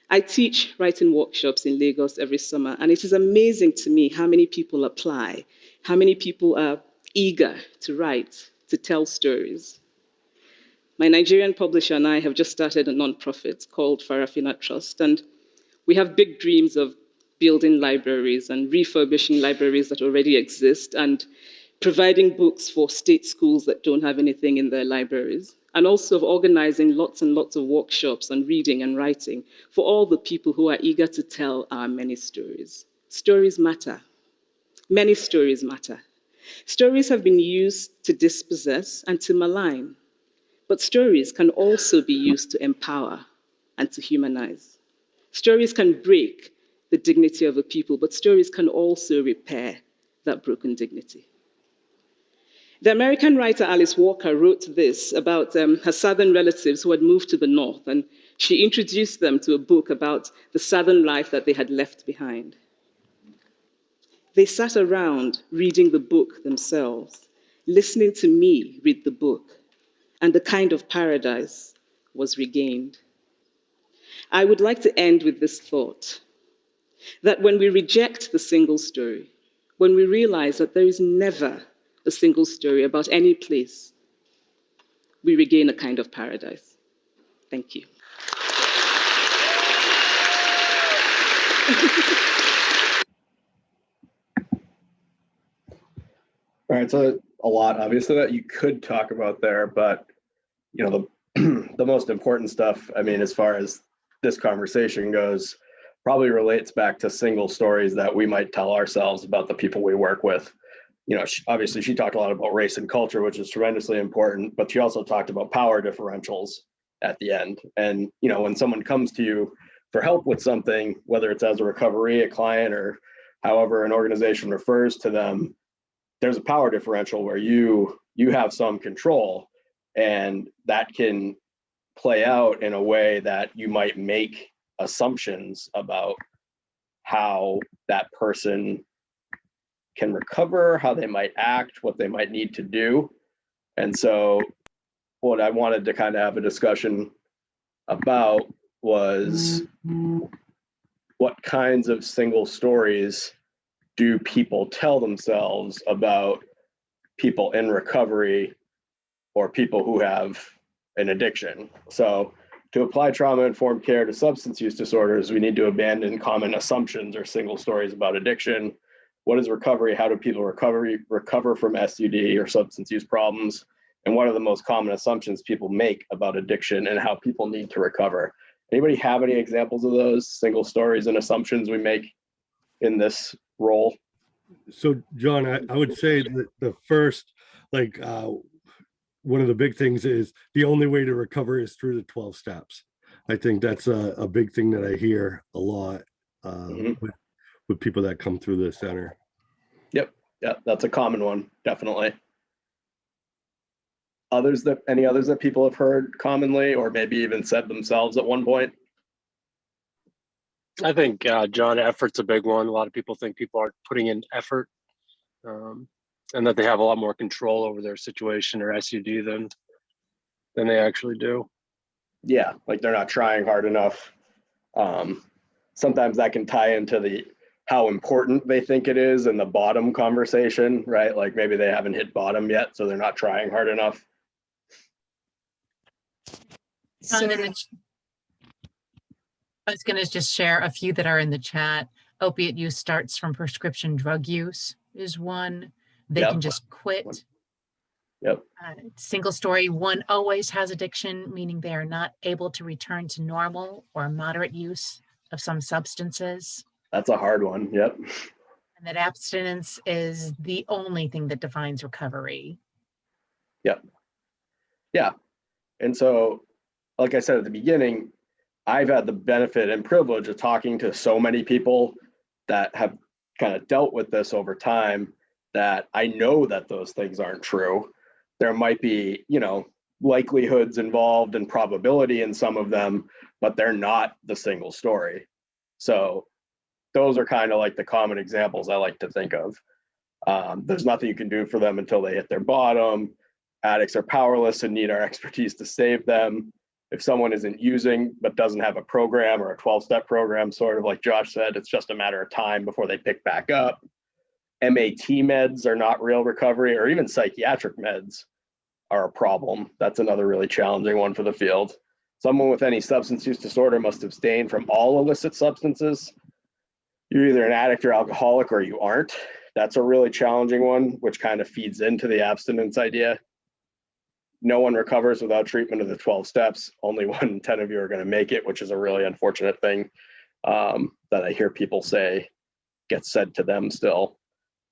I teach writing workshops in Lagos every summer, and it is amazing to me how many people apply, how many people are eager to write, to tell stories. My Nigerian publisher and I have just started a nonprofit called Farafina Trust, and we have big dreams of building libraries and refurbishing libraries that already exist and providing books for state schools that don't have anything in their libraries, and also of organizing lots and lots of workshops on reading and writing for all the people who are eager to tell our many stories. Stories matter. Many stories matter. Stories have been used to dispossess and to malign, but stories can also be used to empower and to humanize. Stories can break the dignity of a people, but stories can also repair that broken dignity. The American writer Alice Walker wrote this about her Southern relatives who had moved to the North, and she introduced them to a book about the Southern life that they had left behind. They sat around reading the book themselves, listening to me read the book, and the kind of paradise was regained. I would like to end with this thought, that when we reject the single story, when we realize that there is never a single story about any place, we regain a kind of paradise. Thank you. All right, so a lot obviously that you could talk about there, but you know, the the most important stuff, I mean, as far as this conversation goes, probably relates back to single stories that we might tell ourselves about the people we work with. You know, obviously she talked a lot about race and culture, which is tremendously important, but she also talked about power differentials at the end. And, you know, when someone comes to you for help with something, whether it's as a recovery, a client, or however an organization refers to them, there's a power differential where you have some control, and that can play out in a way that you might make assumptions about how that person can recover, how they might act, what they might need to do. And so what I wanted to kind of have a discussion about was what kinds of single stories do people tell themselves about people in recovery or people who have an addiction? So to apply trauma-informed care to substance use disorders, we need to abandon common assumptions or single stories about addiction. What is recovery? How do people recover from SUD or substance use problems? And what are the most common assumptions people make about addiction and how people need to recover? Anybody have any examples of those single stories and assumptions we make in this role? So, John, I would say that the first, one of the big things is the only way to recover is through the 12 steps. I think that's a big thing that I hear a lot with people that come through the center. Yep, that's a common one, definitely. Any others that people have heard commonly or maybe even said themselves at one point? I think, John, effort's a big one. A lot of people think people aren't putting in effort, and that they have a lot more control over their situation or SUD than they actually do. Yeah, like they're not trying hard enough. Sometimes that can tie into how important they think it is in the bottom conversation, right? Like maybe they haven't hit bottom yet, so they're not trying hard enough. I was going to just share a few that are in the chat. Opiate use starts from prescription drug use is one. They can just quit. Yep. Single story, one always has addiction, meaning they are not able to return to normal or moderate use of some substances. That's a hard one. Yep. And that abstinence is the only thing that defines recovery. Yep. Yeah. And so, like I said at the beginning, I've had the benefit and privilege of talking to so many people that have kind of dealt with this over time that I know that those things aren't true. There might be, likelihoods involved and probability in some of them, but they're not the single story. So those are kind of like the common examples I like to think of. There's nothing you can do for them until they hit their bottom. Addicts are powerless and need our expertise to save them. If someone isn't using but doesn't have a program or a 12-step program, sort of like Josh said, it's just a matter of time before they pick back up. MAT meds are not real recovery, or even psychiatric meds are a problem. That's another really challenging one for the field. Someone with any substance use disorder must abstain from all illicit substances. You're either an addict or alcoholic or you aren't. That's a really challenging one, which kind of feeds into the abstinence idea. No one recovers without treatment of the 12 steps. Only 1 in 10 of you are going to make it, which is a really unfortunate thing that I hear people say gets said to them still.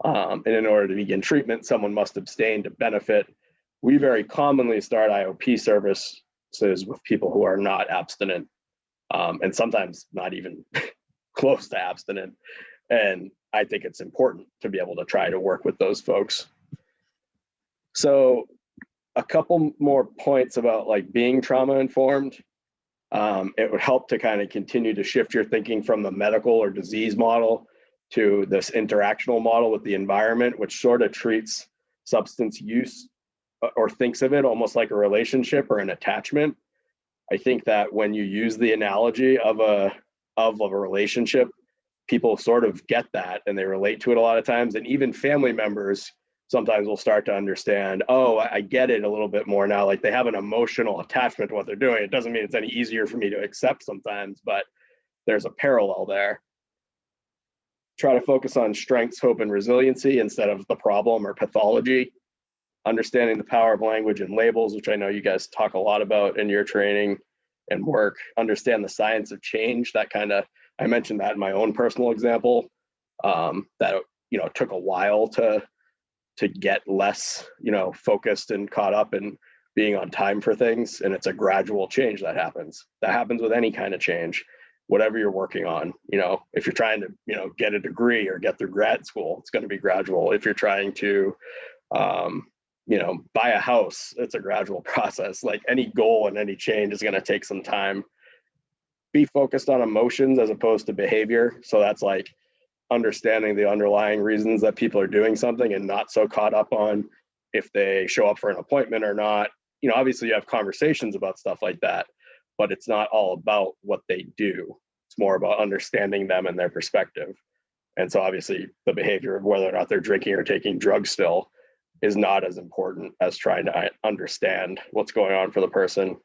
And in order to begin treatment, someone must abstain to benefit. We very commonly start IOP services with people who are not abstinent, and sometimes not even close to abstinent. And I think it's important to be able to try to work with those folks. So a couple more points about like being trauma informed. It would help to kind of continue to shift your thinking from the medical or disease model to this interactional model with the environment, which sort of treats substance use or thinks of it almost like a relationship or an attachment. I think that when you use the analogy of a relationship, people sort of get that and they relate to it a lot of times. And even family members sometimes will start to understand, oh, I get it a little bit more now. Like they have an emotional attachment to what they're doing. It doesn't mean it's any easier for me to accept sometimes, but there's a parallel there. Try to focus on strengths, hope, and resiliency instead of the problem or pathology. Understanding the power of language and labels, which I know you guys talk a lot about in your training and work. Understand the science of change. That kind of, I mentioned that in my own personal example, that, you know, took a while to get less, you know, focused and caught up in being on time for things. And it's a gradual change that happens. That happens with any kind of change, whatever you're working on. You know, if you're trying to, you know, get a degree or get through grad school, it's going to be gradual. If you're trying to, you know, buy a house, it's a gradual process. Like any goal and any change is going to take some time. Be focused on emotions as opposed to behavior. So that's like understanding the underlying reasons that people are doing something and not so caught up on if they show up for an appointment or not. You know, obviously you have conversations about stuff like that, but it's not all about what they do. It's more about understanding them and their perspective. And so obviously the behavior of whether or not they're drinking or taking drugs still is not as important as trying to understand what's going on for the person.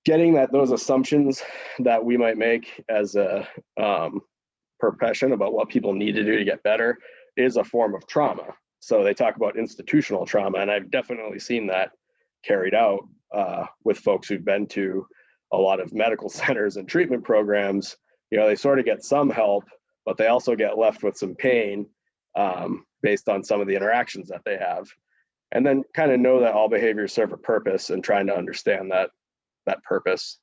Getting that those assumptions that we might make as a profession about what people need to do to get better is a form of trauma. So they talk about institutional trauma, and I've definitely seen that carried out with folks who've been to a lot of medical centers and treatment programs. You know, they sort of get some help, but they also get left with some pain based on some of the interactions that they have. And then kind of know that all behaviors serve a purpose and trying to understand that purpose.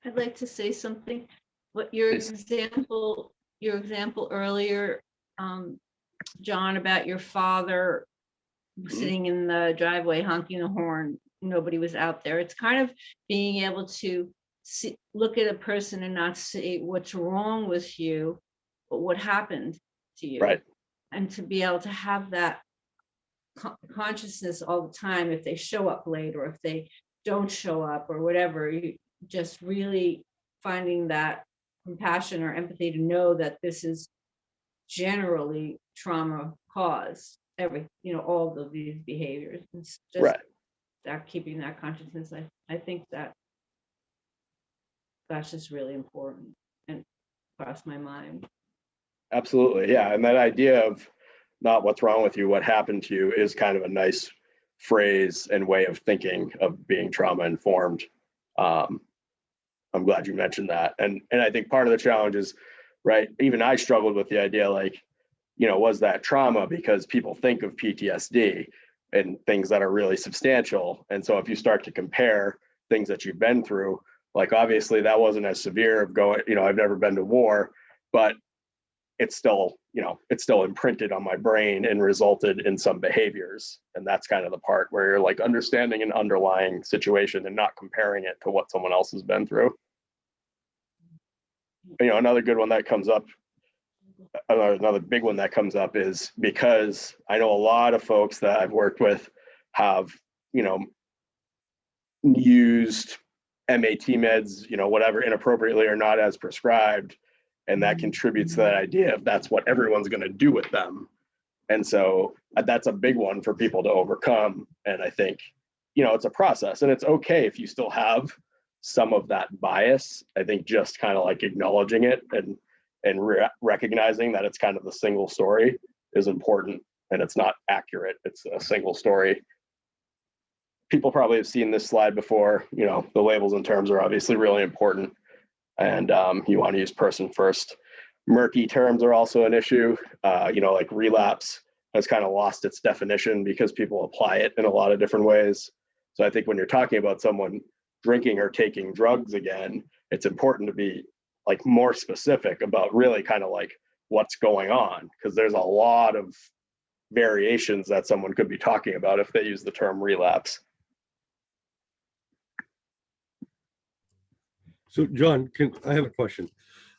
I'd like to say something. What your Please. example earlier, John, about your father sitting in the driveway honking the horn, nobody was out there. It's kind of being able to look at a person and not say what's wrong with you, but what happened to you. Right. And to be able to have that consciousness all the time, if they show up late or if they don't show up or whatever, you just really finding that compassion or empathy to know that this is generally trauma caused, all of these behaviors. It's just Right. that keeping that consciousness. I think that's just really important and crossed my mind. Absolutely. Yeah. And that idea of not what's wrong with you, what happened to you is kind of a nice phrase and way of thinking of being trauma informed. I'm glad you mentioned that. And I think part of the challenge is, right, even I struggled with the idea, like, you know, was that trauma? Because people think of PTSD and things that are really substantial. And so if you start to compare things that you've been through, like obviously that wasn't as severe of going, you know, I've never been to war, but it's still, you know, it's still imprinted on my brain and resulted in some behaviors. And that's kind of the part where you're like understanding an underlying situation and not comparing it to what someone else has been through. You know, another good one that comes up, another big one that comes up is because I know a lot of folks that I've worked with have, you know, used MAT meds, you know, whatever, inappropriately or not as prescribed. And that contributes to that idea of that's what everyone's going to do with them. And so that's a big one for people to overcome. And I think, you know, it's a process and it's okay if you still have some of that bias. I think just kind of like acknowledging it and and recognizing that it's kind of the single story is important, and it's not accurate. It's a single story. People probably have seen this slide before. You know, the labels and terms are obviously really important, and you want to use person first. Murky terms are also an issue. You know, like relapse has kind of lost its definition because people apply it in a lot of different ways. So I think when you're talking about someone drinking or taking drugs again, it's important to be like more specific about really kind of like what's going on, because there's a lot of variations that someone could be talking about if they use the term relapse. So John, I have a question.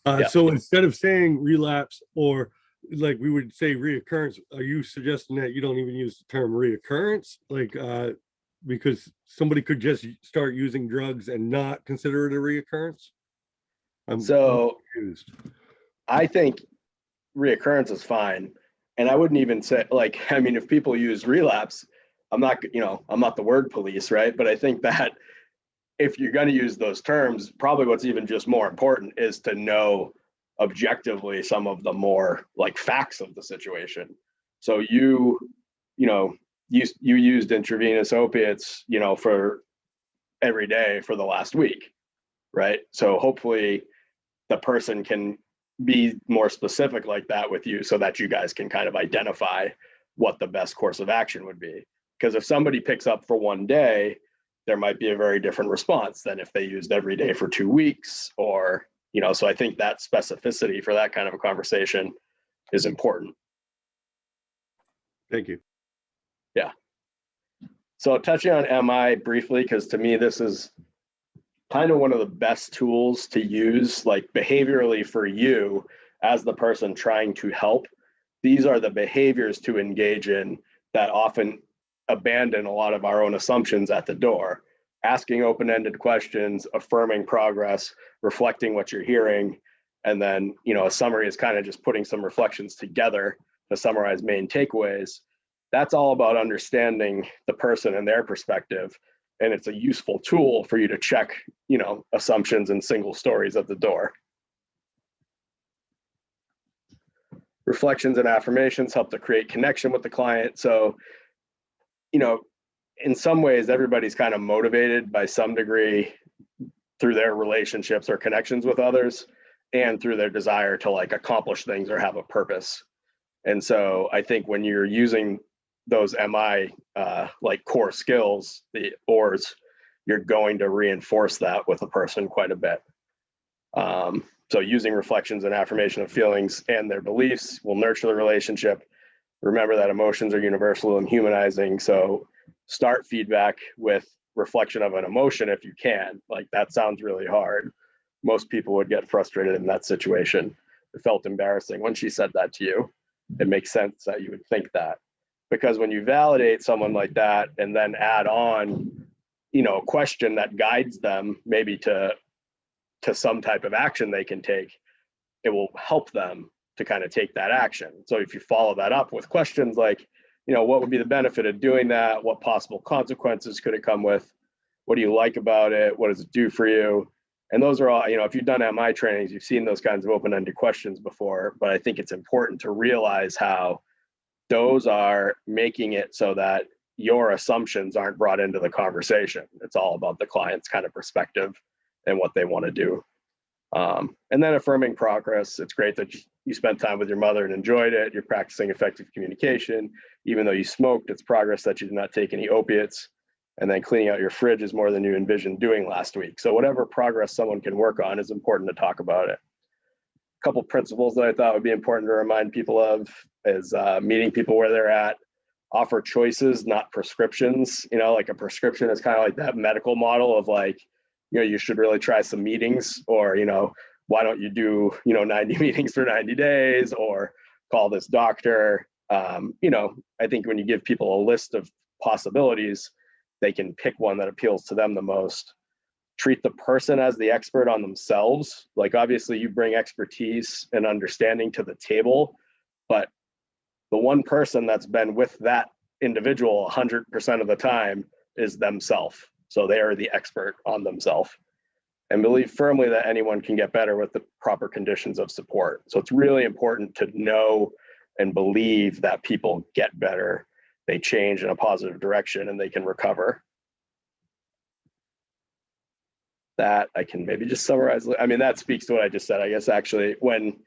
Yeah. So instead of saying relapse, or like we would say reoccurrence, are you suggesting that you don't even use the term reoccurrence? Like, because somebody could just start using drugs and not consider it a reoccurrence? I'm confused. I think reoccurrence is fine. And I wouldn't even say, like, I mean, if people use relapse, I'm not, you know, I'm not the word police, right? But I think that if you're going to use those terms, probably what's even just more important is to know objectively some of the more like facts of the situation. So you used intravenous opiates, you know, for every day for the last week, right? So hopefully the person can be more specific like that with you so that you guys can kind of identify what the best course of action would be. Because if somebody picks up for one day, there might be a very different response than if they used every day for 2 weeks, or, you know, so I think that specificity for that kind of a conversation is important. Thank you. Yeah. So touching on MI briefly, because to me, this is kind of one of the best tools to use, like behaviorally for you as the person trying to help. These are the behaviors to engage in that often abandon a lot of our own assumptions at the door. Asking open-ended questions, affirming progress, reflecting what you're hearing, and then, you know, a summary is kind of just putting some reflections together to summarize main takeaways. That's all about understanding the person and their perspective. And it's a useful tool for you to check, you know, assumptions and single stories at the door. Reflections and affirmations help to create connection with the client. So, you know, in some ways, everybody's kind of motivated by some degree through their relationships or connections with others, and through their desire to like accomplish things or have a purpose. And so I think when you're using those MI like core skills, the ORs, you're going to reinforce that with a person quite a bit. So using reflections and affirmation of feelings and their beliefs will nurture the relationship. Remember that emotions are universal and humanizing. So start feedback with reflection of an emotion if you can. Like, that sounds really hard. Most people would get frustrated in that situation. It felt embarrassing when she said that to you. It makes sense that you would think that, because when you validate someone like that and then add on, you know, a question that guides them maybe to some type of action they can take, it will help them to kind of take that action. So if you follow that up with questions like, you know, what would be the benefit of doing that? What possible consequences could it come with? What do you like about it? What does it do for you? And those are all, you know, if you've done MI trainings, you've seen those kinds of open-ended questions before, but I think it's important to realize how those are making it so that your assumptions aren't brought into the conversation. It's all about the client's kind of perspective and what they want to do. And then affirming progress. It's great that you spent time with your mother and enjoyed it. You're practicing effective communication. Even though you smoked, it's progress that you did not take any opiates. And then cleaning out your fridge is more than you envisioned doing last week. So whatever progress someone can work on is important to talk about it. A couple principles that I thought would be important to remind people of is meeting people where they're at. Offer choices, not prescriptions. You know, like a prescription is kind of like that medical model of like, you know, you should really try some meetings, or, you know, why don't you do, you know, 90 meetings for 90 days, or call this doctor. You know, I think when you give people a list of possibilities, they can pick one that appeals to them the most. Treat the person as the expert on themselves. Like, obviously you bring expertise and understanding to the table, but the one person that's been with that individual 100% of the time is themselves. So they are the expert on themselves. and believe firmly that anyone can get better with the proper conditions of support. So it's really important to know and believe that people get better, they change in a positive direction, and they can recover. That I can maybe just summarize. I mean, that speaks to what I just said. I guess actually, when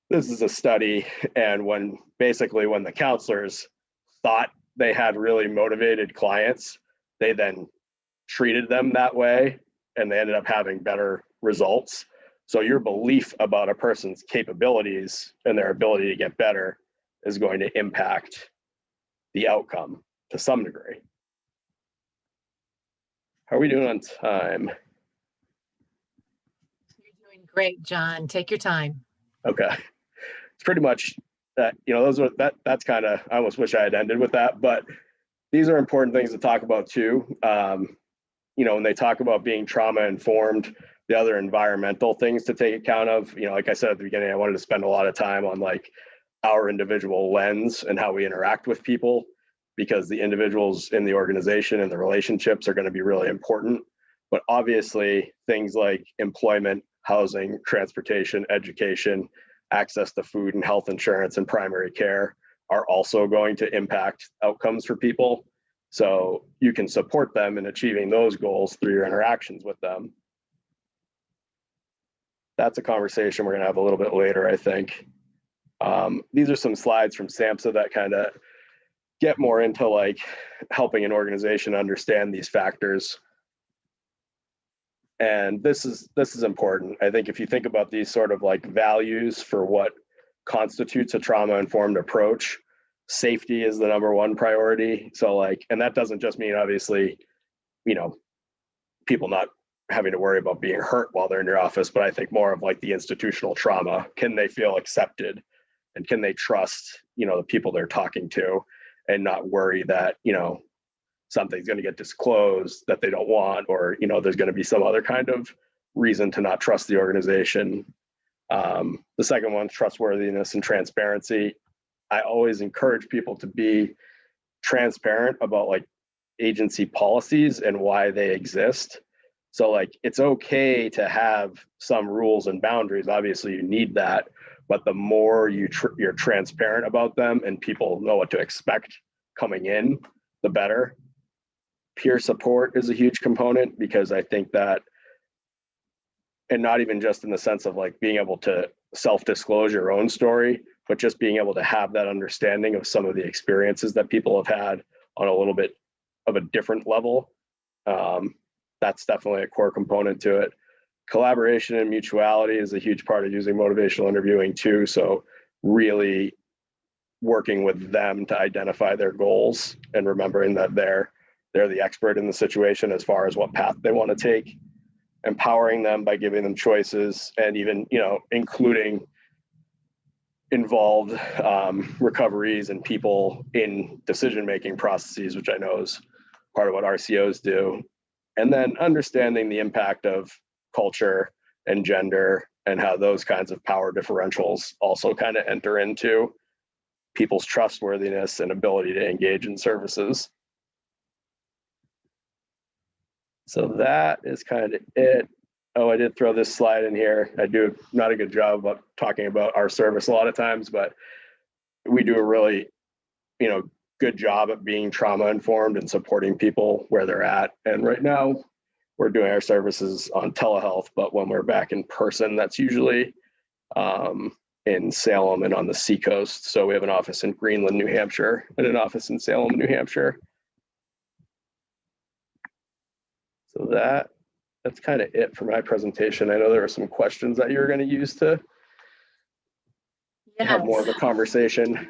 this is a study, and when basically when the counselors thought they had really motivated clients, they then treated them that way, and they ended up having better results. So your belief about a person's capabilities and their ability to get better is going to impact the outcome to some degree. How are we doing on time? You're doing great, John. Take your time. Okay. It's pretty much that, those are that's kind of, I almost wish I had ended with that, but these are important things to talk about too. When they talk about being trauma informed, the other environmental things to take account of, like I said at the beginning, I wanted to spend a lot of time on like our individual lens and how we interact with people, because the individuals in the organization and the relationships are going to be really important. But obviously things like employment, housing, transportation, education, access to food and health insurance and primary care are also going to impact outcomes for people. So you can support them in achieving those goals through your interactions with them. That's a conversation we're going to have a little bit later, I think. These are some slides from SAMHSA that kind of get more into like helping an organization understand these factors. And this is important. I think if you think about these sort of like values for what constitutes a trauma-informed approach, safety is the #1 priority. So like, and that doesn't just mean obviously, people not having to worry about being hurt while they're in your office, but I think more of like the institutional trauma. Can they feel accepted, and can they trust, the people they're talking to, and not worry that, something's going to get disclosed that they don't want, or, there's going to be some other kind of reason to not trust the organization. The second one, trustworthiness and transparency. I always encourage people to be transparent about like agency policies and why they exist. So like, it's okay to have some rules and boundaries. Obviously you need that, but the more you're transparent about them and people know what to expect coming in, the better. Peer support is a huge component, because I think that, and not even just in the sense of like being able to self-disclose your own story, but just being able to have that understanding of some of the experiences that people have had on a little bit of a different level. That's definitely a core component to it. Collaboration and mutuality is a huge part of using motivational interviewing too. So really working with them to identify their goals and remembering that they're the expert in the situation as far as what path they want to take. Empowering them by giving them choices, and even, including involved recoveries and people in decision-making processes, which I know is part of what RCOs do. And then understanding the impact of culture and gender, and how those kinds of power differentials also kind of enter into people's trustworthiness and ability to engage in services. So that is kind of it. Oh, I did throw this slide in here. I do not a good job about talking about our service a lot of times, but we do a really, good job at being trauma informed and supporting people where they're at. And right now we're doing our services on telehealth, but when we're back in person, that's usually in Salem and on the Seacoast. So we have an office in Greenland, New Hampshire, and an office in Salem, New Hampshire. So that's kind of it for my presentation. I know there were some questions that you were going to use to have more of a conversation.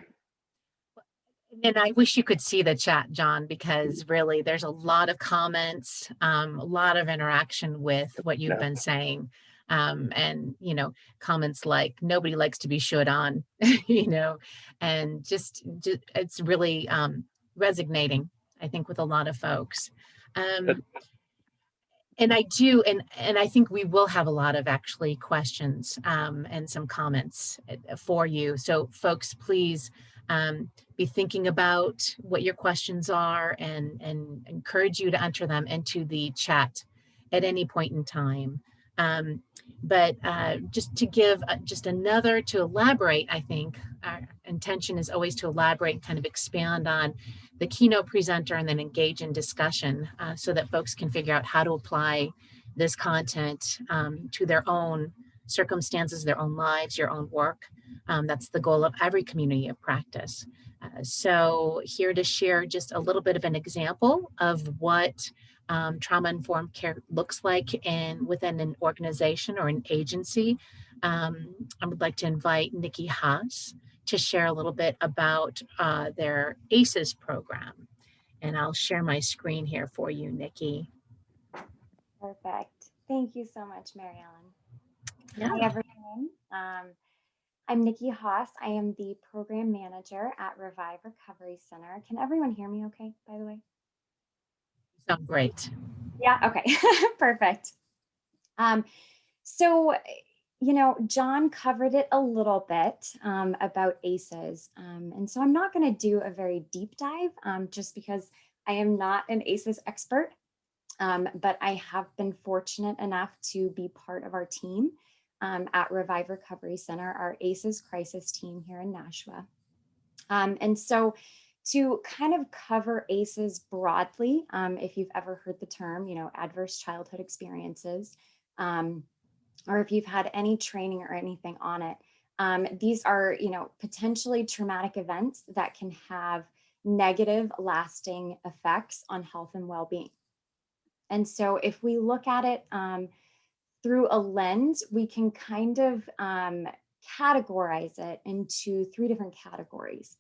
And I wish you could see the chat, John, because really there's a lot of comments, a lot of interaction with what you've been saying. And, comments like nobody likes to be shit on, and just it's really resonating, I think, with a lot of folks. And I do, and I think we will have a lot of actually questions and some comments for you. So folks, please be thinking about what your questions are, and encourage you to enter them into the chat at any point in time. But just to give just another, to elaborate, I think our intention is always to elaborate and kind of expand on the keynote presenter and then engage in discussion so that folks can figure out how to apply this content to their own circumstances, their own lives, your own work. That's the goal of every community of practice. So here to share just a little bit of an example of what trauma-informed care looks like within an organization or an agency. I would like to invite Nikki Haas to share a little bit about their ACEs program. And I'll share my screen here for you, Nikki. Perfect. Thank you so much, Mary Ellen. Yeah. Hi, everyone. I'm Nikki Haas. I am the program manager at Revive Recovery Center. Can everyone hear me okay, by the way? Sound great. Yeah, okay, perfect. So, you know, John covered it a little bit about ACEs. And so I'm not going to do a very deep dive just because I am not an ACEs expert, but I have been fortunate enough to be part of our team at Revive Recovery Center, our ACEs crisis team here in Nashua. And so to kind of cover ACEs broadly, if you've ever heard the term, you know, adverse childhood experiences, or if you've had any training or anything on it, these are, you know, potentially traumatic events that can have negative lasting effects on health and well-being. And so if we look at it through a lens, we can kind of categorize it into 3 different categories.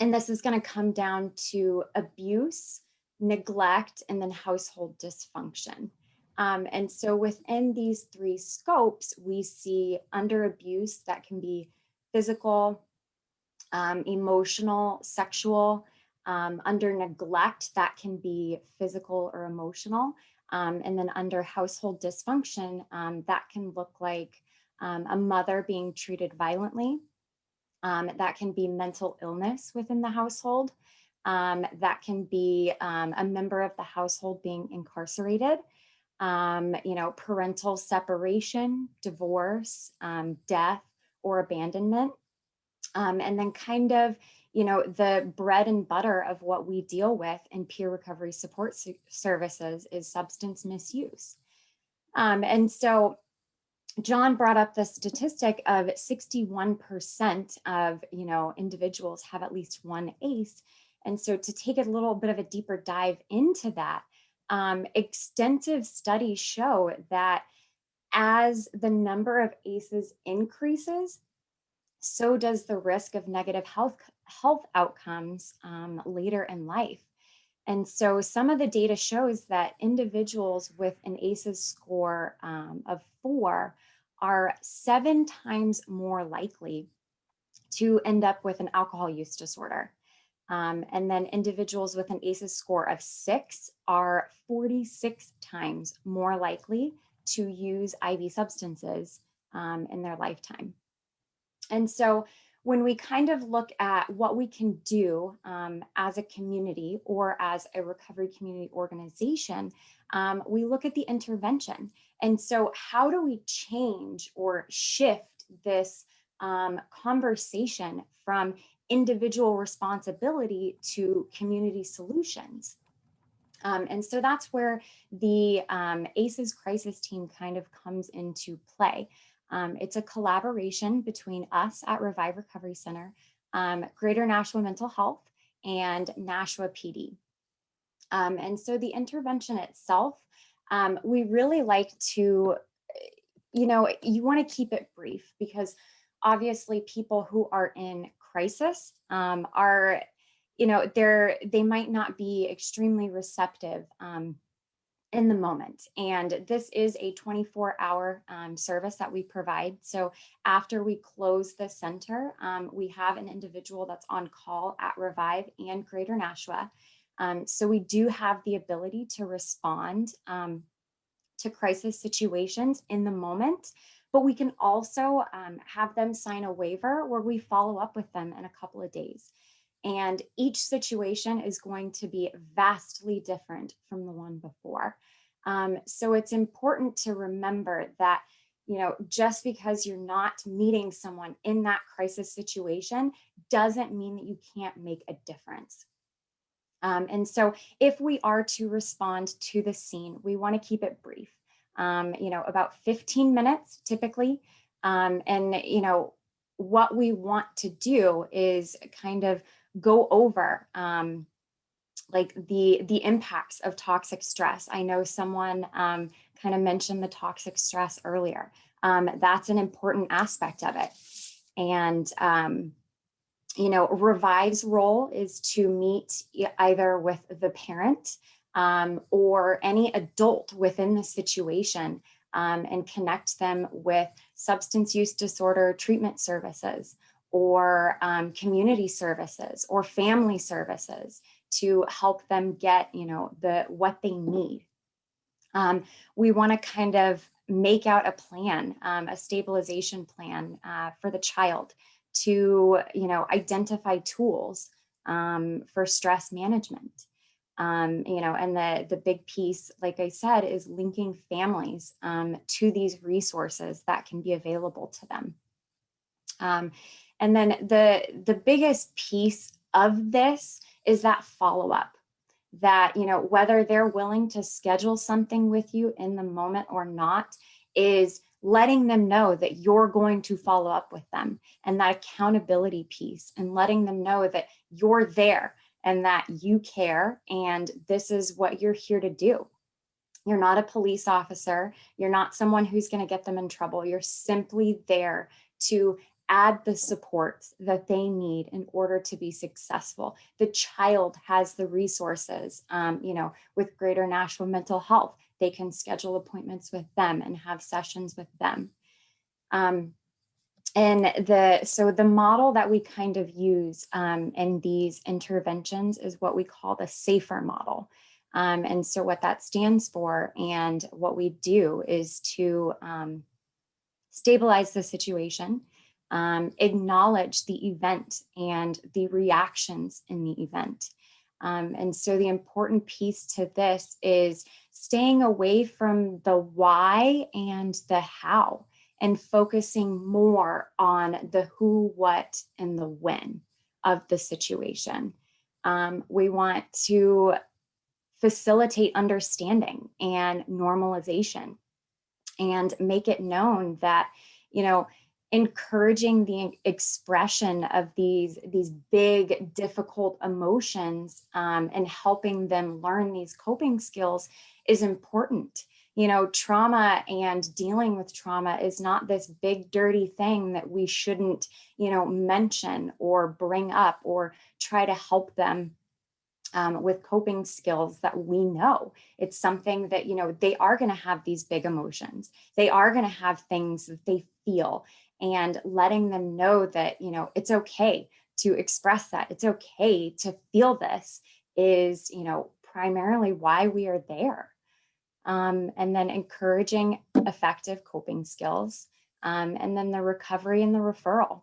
And this is going to come down to abuse, neglect, and then household dysfunction. And so within these 3 scopes, we see under abuse that can be physical, emotional, sexual. Under neglect, that can be physical or emotional. And then under household dysfunction, that can look like a mother being treated violently. That can be mental illness within the household. That can be a member of the household being incarcerated. You know, parental separation, divorce, death, or abandonment. And then kind of, you know, the bread and butter of what we deal with in peer recovery support services is substance misuse. And so John brought up the statistic of 61% of, you know, individuals have at least one ACE. And so to take a little bit of a deeper dive into that, extensive studies show that as the number of ACEs increases, so does the risk of negative health outcomes later in life. And so some of the data shows that individuals with an ACEs score of 4 are 7 times more likely to end up with an alcohol use disorder. And then individuals with an ACEs score of 6 are 46 times more likely to use IV substances in their lifetime. And so when we kind of look at what we can do as a community or as a recovery community organization, we look at the intervention. And so how do we change or shift this conversation from individual responsibility to community solutions? And so that's where the ACEs crisis team kind of comes into play. It's a collaboration between us at Revive Recovery Center, Greater Nashua Mental Health, and Nashua PD. And so the intervention itself, we really like to, you know, you want to keep it brief because obviously people who are in crisis are, you know, they might not be extremely receptive in the moment. And this is a 24-hour service that we provide. So after we close the center, we have an individual that's on call at Revive and Greater Nashua. So we do have the ability to respond to crisis situations in the moment, but we can also have them sign a waiver where we follow up with them in a couple of days. And each situation is going to be vastly different from the one before. So it's important to remember that, you know, just because you're not meeting someone in that crisis situation doesn't mean that you can't make a difference. And so if we are to respond to the scene, we want to keep it brief, you know, about 15 minutes typically. And, you know, what we want to do is kind of go over like the impacts of toxic stress. I know someone kind of mentioned the toxic stress earlier. That's an important aspect of it. And, you know, Revive's role is to meet either with the parent or any adult within the situation and connect them with substance use disorder treatment services or community services or family services to help them get, you know, what they need. We want to kind of make out a plan, a stabilization plan for the child to, you know, identify tools for stress management. You know, and the big piece, like I said, is linking families to these resources that can be available to them. And then the biggest piece of this is that follow-up, that, you know, whether they're willing to schedule something with you in the moment or not, is letting them know that you're going to follow up with them, and that accountability piece, and letting them know that you're there and that you care and this is what you're here to do. You're not a police officer. You're not someone who's going to get them in trouble. You're simply there to add the support that they need in order to be successful. The child has the resources, you know, with Greater Nashua Mental Health. They can schedule appointments with them and have sessions with them. So the model that we kind of use in these interventions is what we call the SAFER model. And so what that stands for and what we do is to stabilize the situation, acknowledge the event and the reactions in the event. And so the important piece to this is staying away from the why and the how, and focusing more on the who, what, and the when of the situation. We want to facilitate understanding and normalization and make it known that, you know, encouraging the expression of these big, difficult emotions and helping them learn these coping skills is important. You know, trauma and dealing with trauma is not this big, dirty thing that we shouldn't, you know, mention or bring up or try to help them with coping skills that we know. It's something that, you know, they are going to have these big emotions. They are going to have things that they feel, and letting them know that, you know, it's okay to express that. It's okay to feel this is, you know, primarily why we are there. And then encouraging effective coping skills. And then the recovery and the referral.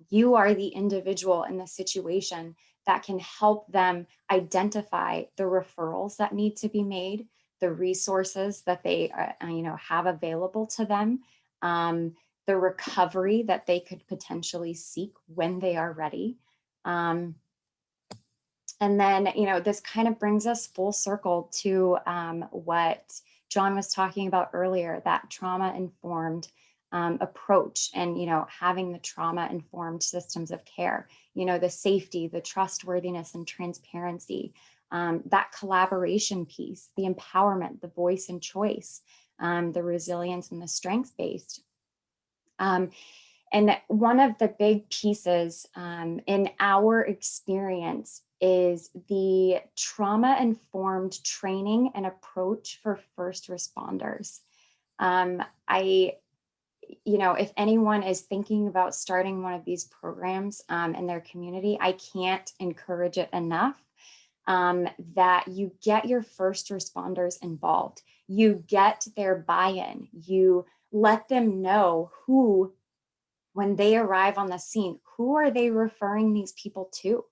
You are the individual in the situation that can help them identify the referrals that need to be made, the resources that they you know, have available to them, the recovery that they could potentially seek when they are ready. And then, you know, this kind of brings us full circle to what John was talking about earlier, that trauma-informed approach, and, you know, having the trauma-informed systems of care, you know, the safety, the trustworthiness and transparency, that collaboration piece, the empowerment, the voice and choice, the resilience and the strengths-based. And one of the big pieces in our experience is the trauma-informed training and approach for first responders. You know, if anyone is thinking about starting one of these programs in their community, I can't encourage it enough that you get your first responders involved. You get their buy-in. You let them know who, when they arrive on the scene, who are they referring these people to?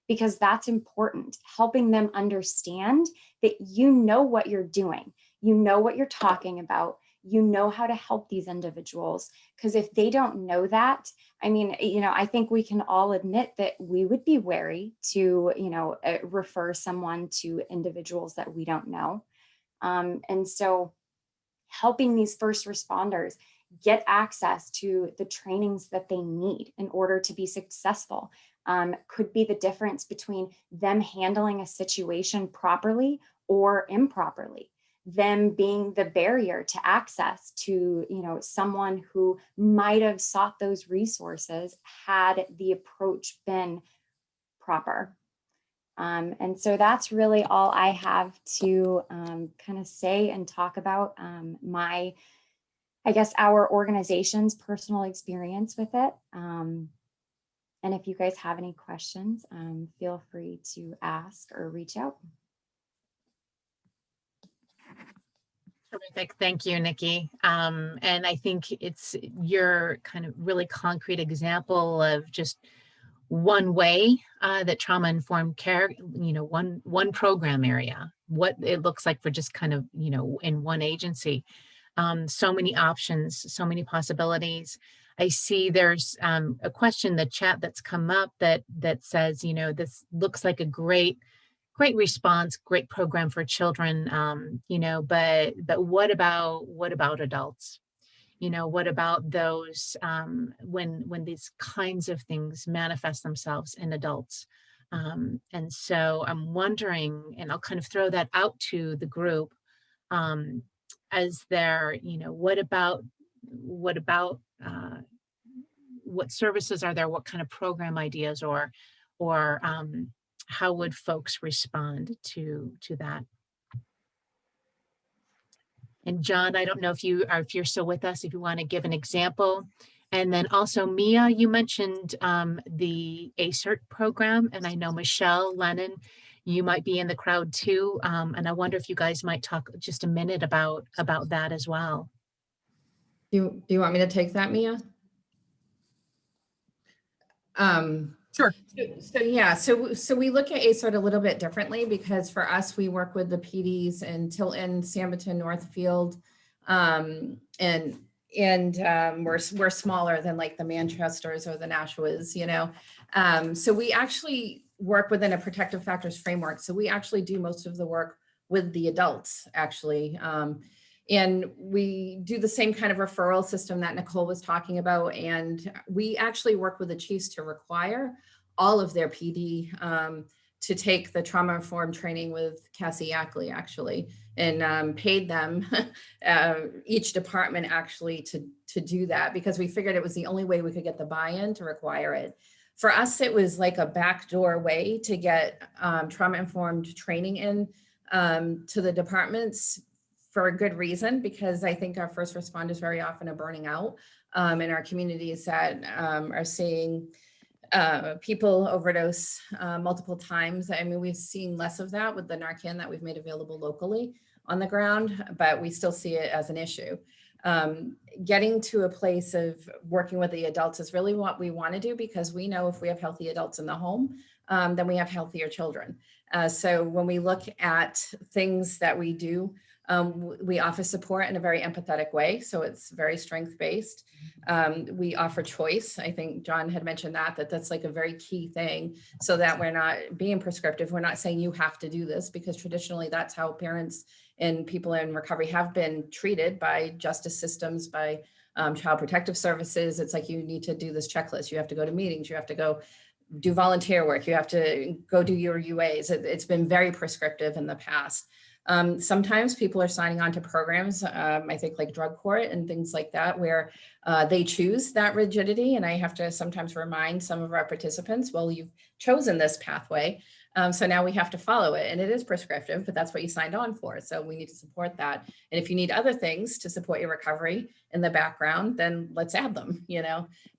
Because that's important, helping them understand that you know what you're doing. you know what you're talking about, you know how to help these individuals. Because if they don't know that, I mean, I think we can all admit that we would be wary to, refer someone to individuals that we don't know. And so helping these first responders get access to the trainings that they need in order to be successful could be the difference between them handling a situation properly or improperly, them being the barrier to access to, someone who might have sought those resources had the approach been proper. And so that's really all I have to kind of say and talk about our organization's personal experience with it. And if you guys have any questions, feel free to ask or reach out. Terrific. Thank you, Nikki. And I think it's your kind of really concrete example of just one way that trauma-informed care, one program area, what it looks like for just kind of, in one agency. So many options, so many possibilities. I see there's a question in the chat that's come up that says, this looks like a great response, great program for children, but what about adults? What about those when these kinds of things manifest themselves in adults? And so I'm wondering, and I'll kind of throw that out to the group, as there, what about what services are there? What kind of program ideas or how would folks respond to that? And John, I don't know if you're still with us, if you want to give an example. And then also Mia, you mentioned the ACERT program, and I know Michelle Lennon, you might be in the crowd too. And I wonder if you guys might talk just a minute about that as well. Do you want me to take that, Mia? Sure. So we look at ACERT a little bit differently because for us, we work with the PDs in Tilton, Sambuton, Northfield, and we're smaller than like the Manchesters or the Nashuas, so we actually work within a protective factors framework. So we actually do most of the work with the adults actually. And we do the same kind of referral system that Nicole was talking about. And we actually work with the chiefs to require all of their PD to take the trauma-informed training with Cassie Ackley actually, and paid them, each department actually to do that because we figured it was the only way we could get the buy-in to require it. For us, it was like a backdoor way to get trauma-informed training in to the departments for a good reason, because I think our first responders very often are burning out in our communities that are seeing people overdose multiple times. I mean, we've seen less of that with the Narcan that we've made available locally on the ground, but we still see it as an issue. Getting to a place of working with the adults is really what we want to do, because we know if we have healthy adults in the home, then we have healthier children. So when we look at things that we do, we offer support in a very empathetic way. So it's very strength-based. We offer choice. I think John had mentioned that's like a very key thing, so that we're not being prescriptive. We're not saying you have to do this, because traditionally that's how parents and people in recovery have been treated by justice systems, by child protective services. It's like, you need to do this checklist. You have to go to meetings. You have to go do volunteer work. You have to go do your UAs. It's been very prescriptive in the past. Sometimes people are signing on to programs, I think like drug court and things like that, where they choose that rigidity. And I have to sometimes remind some of our participants, well, you've chosen this pathway. So now we have to follow it, and it is prescriptive, but that's what you signed on for. So we need to support that. And if you need other things to support your recovery in the background, then let's add them.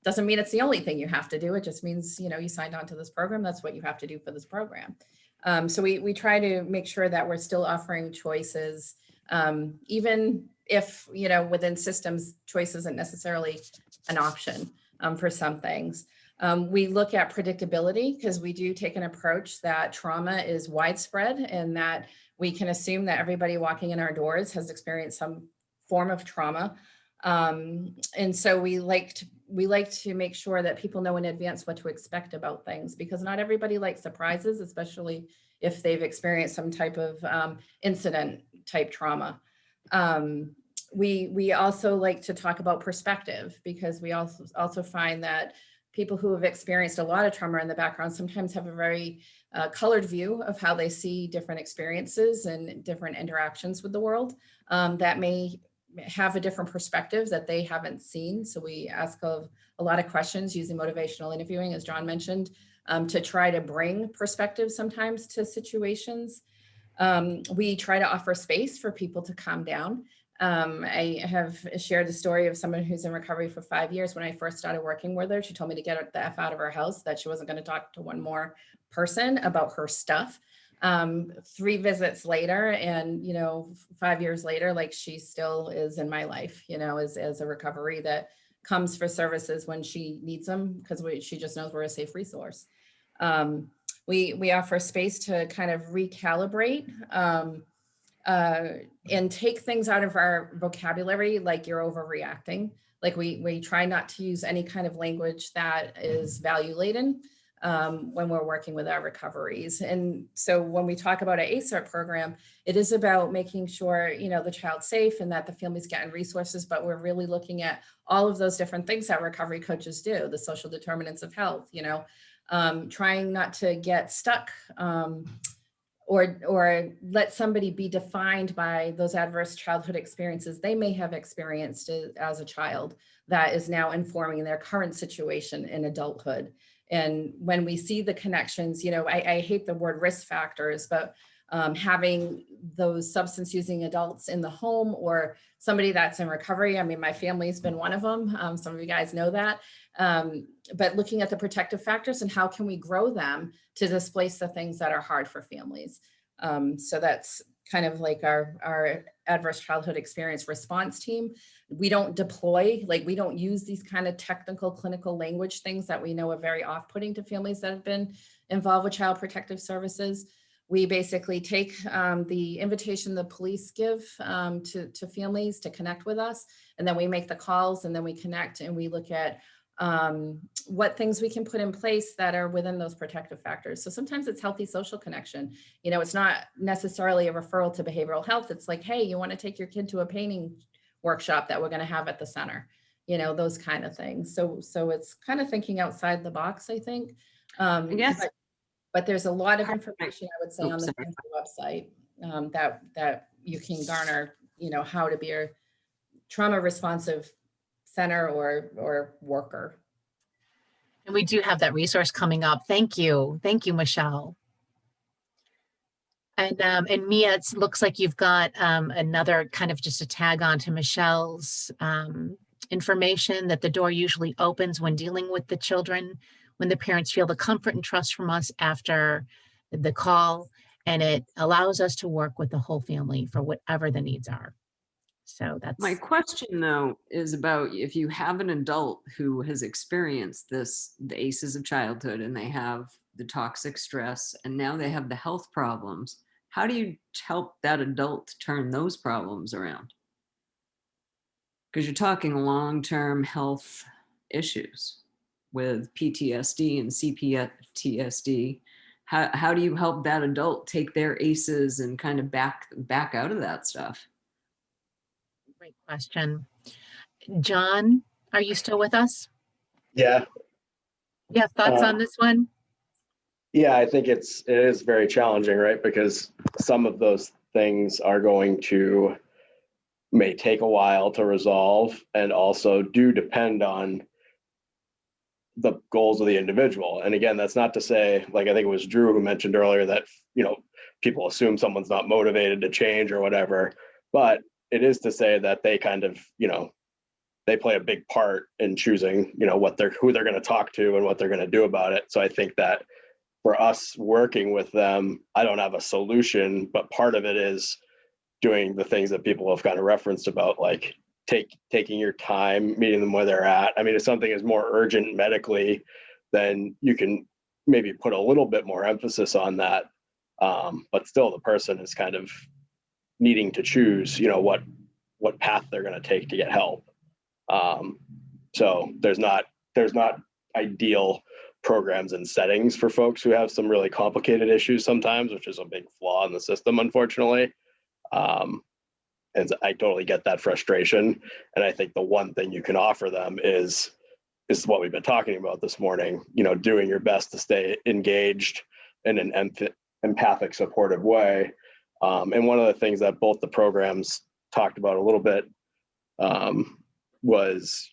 Doesn't mean it's the only thing you have to do. It just means, you signed on to this program. That's what you have to do for this program. So we try to make sure that we're still offering choices, even if, within systems, choice isn't necessarily an option for some things. We look at predictability, because we do take an approach that trauma is widespread and that We can assume that everybody walking in our doors has experienced some form of trauma. And so we like to make sure that people know in advance what to expect about things, because not everybody likes surprises, especially if they've experienced some type of incident type trauma. We also like to talk about perspective, because we also find that people who have experienced a lot of trauma in the background sometimes have a very colored view of how they see different experiences and different interactions with the world that may have a different perspective that they haven't seen. So we ask a lot of questions using motivational interviewing, as John mentioned, to try to bring perspective sometimes to situations. We try to offer space for people to calm down. I have shared the story of someone who's in recovery for 5 years. When I first started working with her, she told me to get the F out of her house, that she wasn't going to talk to one more person about her stuff. 3 visits later, and 5 years later, like, she still is in my life, as a recovery that comes for services when she needs them, because she just knows we're a safe resource. We offer space to kind of recalibrate and take things out of our vocabulary, like you're overreacting. Like we try not to use any kind of language that is value laden when we're working with our recoveries. And so when we talk about an ACERT program, it is about making sure, the child's safe and that the family's getting resources, but we're really looking at all of those different things that recovery coaches do, the social determinants of health, trying not to get stuck or let somebody be defined by those adverse childhood experiences they may have experienced as a child that is now informing their current situation in adulthood. And when we see the connections, I hate the word risk factors, but having those substance using adults in the home or somebody that's in recovery. I mean, my family's been one of them. Some of you guys know that. But looking at the protective factors and how can we grow them to displace the things that are hard for families. So that's kind of like our adverse childhood experience response team. We don't deploy, we don't use these kind of technical clinical language things that we know are very off-putting to families that have been involved with child protective services. We basically take the invitation the police give to families to connect with us, and then we make the calls, and then we connect and we look at what things we can put in place that are within those protective factors. So sometimes it's healthy social connection. It's not necessarily a referral to behavioral health. It's like, hey, you want to take your kid to a painting workshop that we're going to have at the center, those kind of things. So it's kind of thinking outside the box, I think. But there's a lot of information, I would say, on the website that you can garner, how to be a trauma responsive center or worker. And we do have that resource coming up. Thank you. Thank you, Michelle. And Mia, it looks like you've got another kind of just a tag on to Michelle's information, that the door usually opens when dealing with the children, when the parents feel the comfort and trust from us after the call, and it allows us to work with the whole family for whatever the needs are. So that's my question, though, is about if you have an adult who has experienced the ACEs of childhood, and they have the toxic stress, and now they have the health problems. How do you help that adult turn those problems around? Because you're talking long-term health issues with PTSD and CPTSD. How do you help that adult take their ACEs and kind of back out of that stuff? Great question. John, are you still with us? Yeah. You have thoughts on this one? Yeah, I think it is very challenging, right? Because some of those things are may take a while to resolve, and also do depend on the goals of the individual. And again, that's not to say, I think it was Drew who mentioned earlier that, people assume someone's not motivated to change or whatever, but it is to say that they kind of, they play a big part in choosing, who they're going to talk to and what they're going to do about it. So I think that for us working with them, I don't have a solution, but part of it is doing the things that people have kind of referenced about, like taking your time, meeting them where they're at. I mean, if something is more urgent medically, then you can maybe put a little bit more emphasis on that. But still the person is kind of needing to choose, what path they're going to take to get help. So there's not ideal programs and settings for folks who have some really complicated issues sometimes, which is a big flaw in the system, unfortunately. And I totally get that frustration. And I think the one thing you can offer them is what we've been talking about this morning, doing your best to stay engaged in an empathic, supportive way. And one of the things that both the programs talked about a little bit was,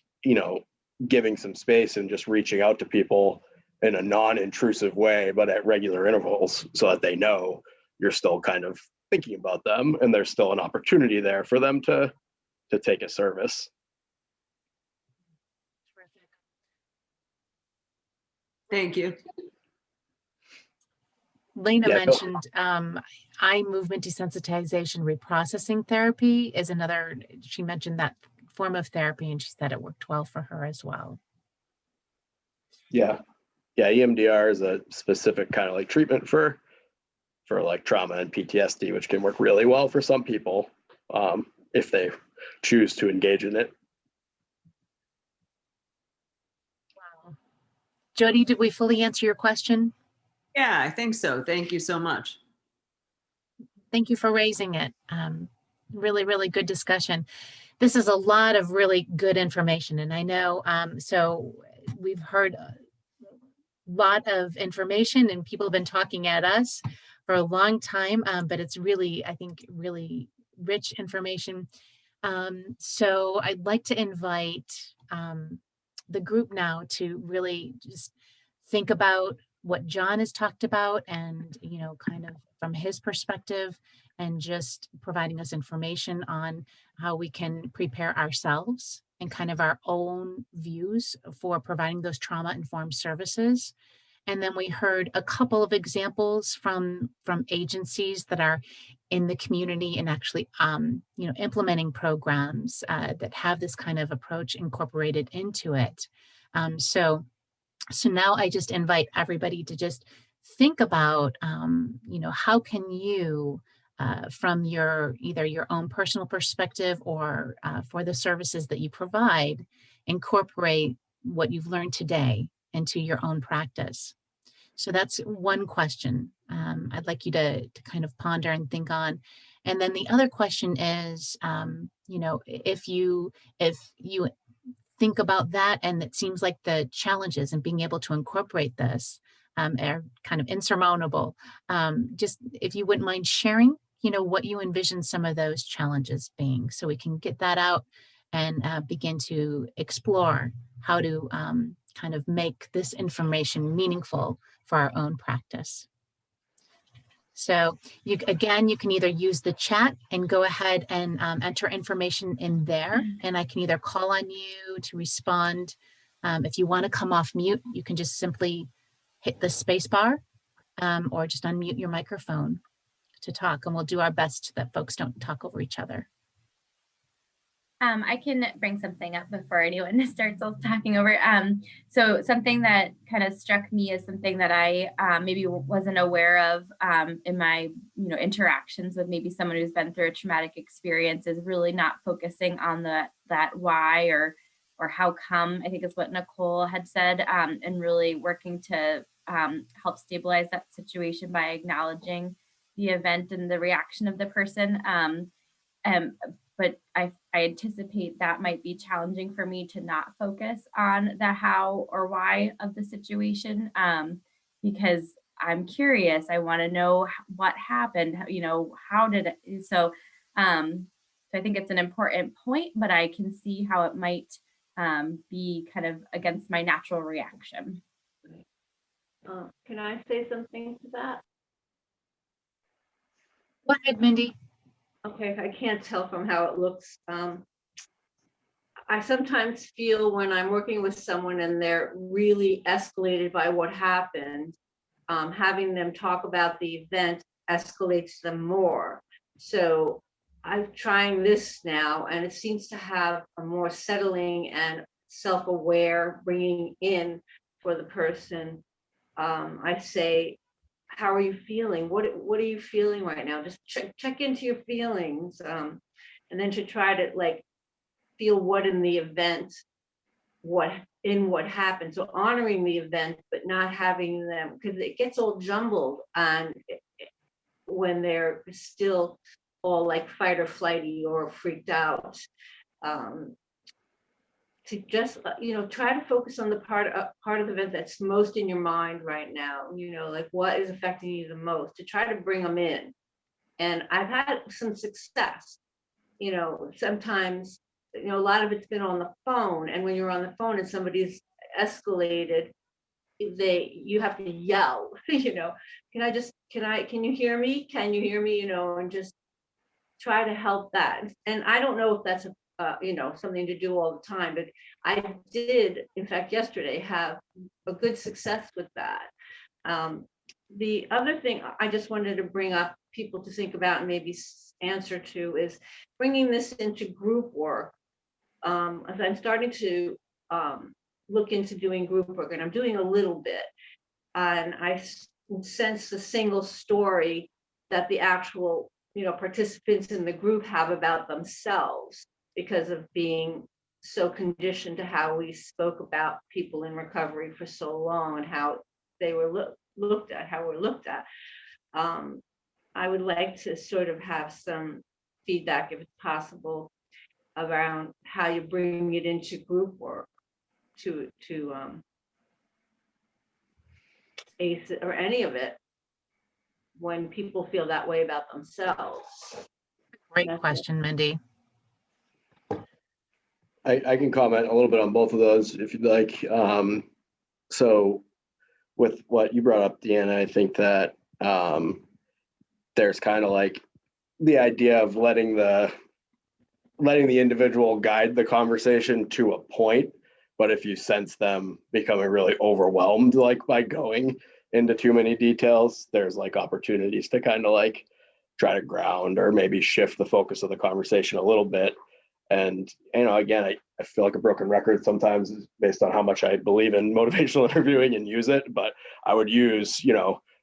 giving some space and just reaching out to people in a non-intrusive way, but at regular intervals, so that they know you're still kind of thinking about them and there's still an opportunity there for them to take a service. Thank you. Lena Yeah, Bill. mentioned eye movement desensitization reprocessing therapy is another, she mentioned that form of therapy and she said it worked well for her as well. Yeah. EMDR is a specific kind of like treatment for like trauma and PTSD, which can work really well for some people if they choose to engage in it. Wow. Jody, did we fully answer your question? Yeah, I think so. Thank you so much. Thank you for raising it. Really, really good discussion. This is a lot of really good information. And I know, so we've heard a lot of information and people have been talking at us for a long time, but it's really, I think, really rich information. So I'd like to invite the group now to really just think about what John has talked about and, kind of from his perspective and just providing us information on how we can prepare ourselves and kind of our own views for providing those trauma-informed services. And then we heard a couple of examples from agencies that are in the community and actually, implementing programs that have this kind of approach incorporated into it. So now I just invite everybody to just think about, how can you, from either your own personal perspective or for the services that you provide, incorporate what you've learned today into your own practice. So that's one question I'd like you to kind of ponder and think on. And then the other question is, if you think about that and it seems like the challenges and being able to incorporate this are kind of insurmountable, just if you wouldn't mind sharing, what you envision some of those challenges being, so we can get that out and begin to explore how to kind of make this information meaningful for our own practice. So you can either use the chat and go ahead and enter information in there, and I can either call on you to respond. If you want to come off mute, you can just simply hit the space bar or just unmute your microphone to talk, and we'll do our best that folks don't talk over each other. I can bring something up before anyone starts talking over. So something that kind of struck me as something that I maybe wasn't aware of in my interactions with maybe someone who's been through a traumatic experience is really not focusing on that why or how come, I think is what Nicole had said, and really working to help stabilize that situation by acknowledging the event and the reaction of the person. But I anticipate that might be challenging for me to not focus on the how or why of the situation, because I'm curious. I want to know what happened, how did it, so I think it's an important point, but I can see how it might be kind of against my natural reaction. Can I say something to that? Go ahead, Mindy. Okay, I can't tell from how it looks. I sometimes feel when I'm working with someone and they're really escalated by what happened, having them talk about the event escalates them more. So I'm trying this now, and it seems to have a more settling and self-aware bringing in for the person. I say, how are you feeling? What are you feeling right now? Just check into your feelings. And then to try to like feel what in the event, what happened. So honoring the event, but not having them, because it gets all jumbled and when they're still all like fight or flighty or freaked out. To just, try to focus on the part of the event that's most in your mind right now, like what is affecting you the most, to try to bring them in. And I've had some success, sometimes, a lot of it's been on the phone, and when you're on the phone and somebody's escalated, you have to yell, can you hear me? Can you hear me? And just try to help that. And I don't know if that's something to do all the time, but I did, in fact, yesterday have a good success with that. The other thing I just wanted to bring up people to think about and maybe answer to is bringing this into group work. As I'm starting to look into doing group work, and I'm doing a little bit, and I sense the single story that the actual participants in the group have about themselves, because of being so conditioned to how we spoke about people in recovery for so long and how they were looked at, how we're looked at. I would like to sort of have some feedback, if it's possible, around how you bring it into group work to ACE or any of it when people feel that way about themselves. Great question, Mindy. I can comment a little bit on both of those if you'd like. So with what you brought up, Deanna, I think that there's kind of like the idea of letting the individual guide the conversation to a point, but if you sense them becoming really overwhelmed, like by going into too many details, there's like opportunities to kind of like try to ground or maybe shift the focus of the conversation a little bit. And, again, I feel like a broken record sometimes based on how much I believe in motivational interviewing and use it, but I would use,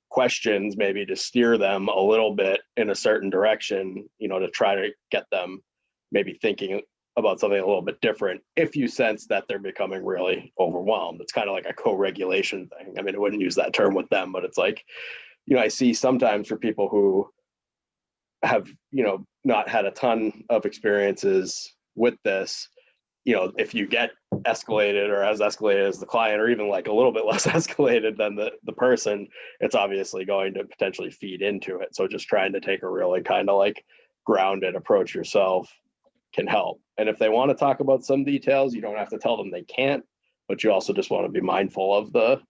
questions maybe to steer them a little bit in a certain direction, to try to get them maybe thinking about something a little bit different if you sense that they're becoming really overwhelmed. It's kind of like a co-regulation thing. I mean, I wouldn't use that term with them, but it's like, I see sometimes for people who have, not had a ton of experiences with this, if you get escalated or as escalated as the client, or even like a little bit less escalated than the person, it's obviously going to potentially feed into it. So just trying to take a really kind of like grounded approach yourself can help. And if they want to talk about some details, you don't have to tell them they can't, but you also just want to be mindful of the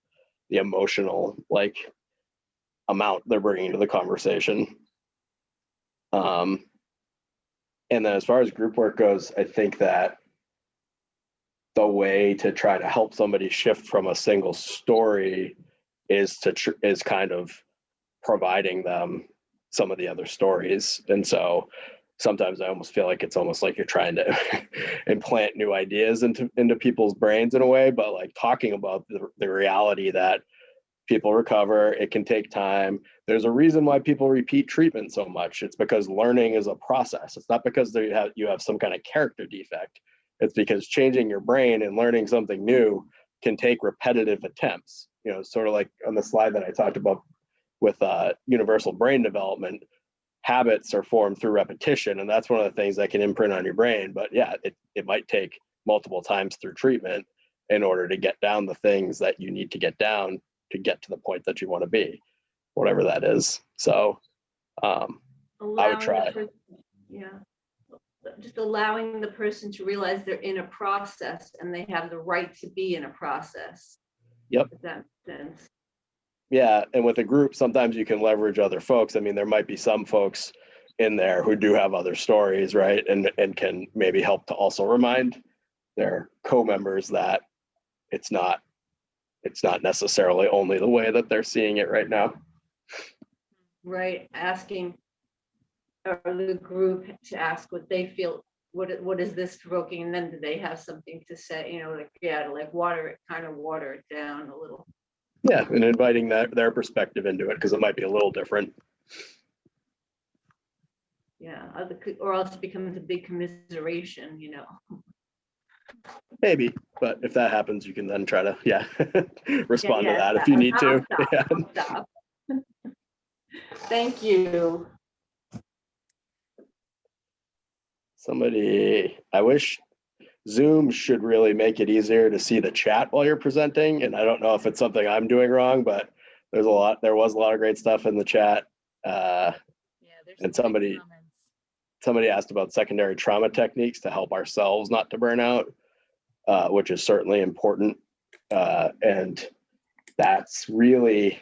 emotional like amount they're bringing to the conversation. And then as far as group work goes, I think that the way to try to help somebody shift from a single story is kind of providing them some of the other stories. And so sometimes I almost feel like it's almost like you're trying to implant new ideas into people's brains in a way, but like talking about the reality that people recover, it can take time. There's a reason why people repeat treatment so much. It's because learning is a process. It's not because you have some kind of character defect. It's because changing your brain and learning something new can take repetitive attempts. Sort of like on the slide that I talked about with universal brain development, habits are formed through repetition. And that's one of the things that can imprint on your brain. But yeah, it might take multiple times through treatment in order to get down the things that you need to get down to get to the point that you want to be, whatever that is. So I would try. Just allowing the person to realize they're in a process and they have the right to be in a process. Yep. If that makes sense. Yeah, and with a group, sometimes you can leverage other folks. I mean, there might be some folks in there who do have other stories, right? And can maybe help to also remind their co-members that it's not necessarily only the way that they're seeing it right now. Right, asking the group to ask what they feel, what is this provoking, and then do they have something to say, to water it down a little. Yeah, and inviting their perspective into it, because it might be a little different. Yeah, or else it becomes a big commiseration, you know. Maybe, but if that happens, you can then try to, respond to Yeah, that if you need to. I'll stop, Yeah. I'll stop. Thank you. I wish Zoom should really make it easier to see the chat while you're presenting. And I don't know if it's something I'm doing wrong, but there was a lot of great stuff in the chat. And somebody asked about secondary trauma techniques to help ourselves not to burn out, which is certainly important. And that's really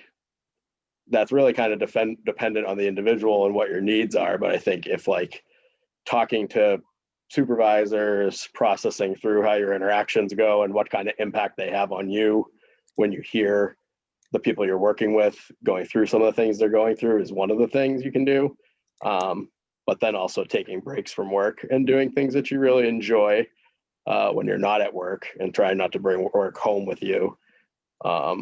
kind of dependent on the individual and what your needs are. But I think if like talking to supervisors, processing through how your interactions go and what kind of impact they have on you when you hear the people you're working with going through some of the things they're going through is one of the things you can do. But then also taking breaks from work and doing things that you really enjoy when you're not at work, and trying not to bring work home with you are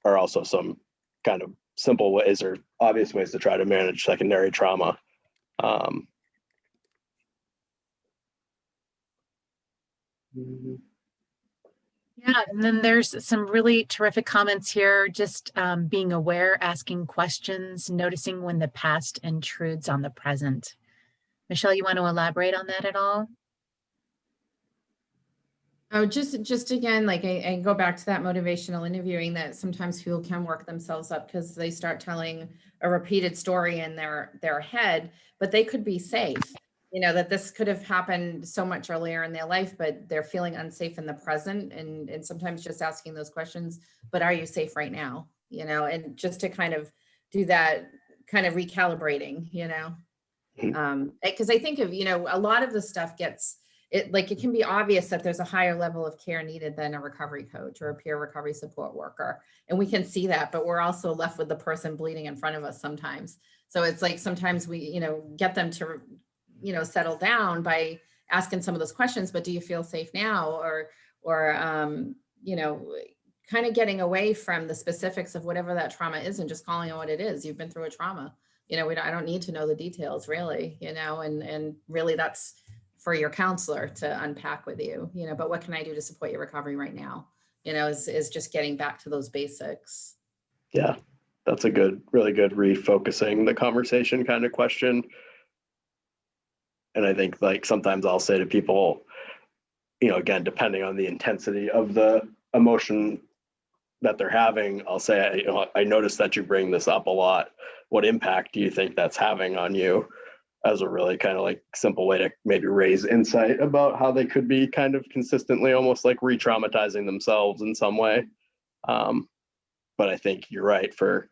also some kind of simple ways or obvious ways to try to manage secondary trauma. Yeah, and then there's some really terrific comments here, just being aware, asking questions, noticing when the past intrudes on the present. Michelle, you want to elaborate on that at all? Oh, just again, like I go back to that motivational interviewing, that sometimes people can work themselves up because they start telling a repeated story in their head, but they could be safe. You know, that this could have happened so much earlier in their life, but they're feeling unsafe in the present. And sometimes just asking those questions, but are you safe right now? You know, and just to kind of do that kind of recalibrating, you know, because I think of, you know, a lot of the stuff it can be obvious that there's a higher level of care needed than a recovery coach or a peer recovery support worker. And we can see that, but we're also left with the person bleeding in front of us sometimes. So it's like, sometimes we, you know, get them to, you know, settle down by asking some of those questions, but do you feel safe now? Or you know, kind of getting away from the specifics of whatever that trauma is and just calling it what it is. You've been through a trauma, you know, I don't need to know the details really, you know, and really that's for your counselor to unpack with you, you know, but what can I do to support your recovery right now? You know, is just getting back to those basics. Yeah, that's a really good refocusing the conversation kind of question. And I think like sometimes I'll say to people, you know, again, depending on the intensity of the emotion that they're having, I'll say, you know, I noticed that you bring this up a lot. What impact do you think that's having on you? As a really kind of like simple way to maybe raise insight about how they could be kind of consistently almost like re-traumatizing themselves in some way. But I think you're right, for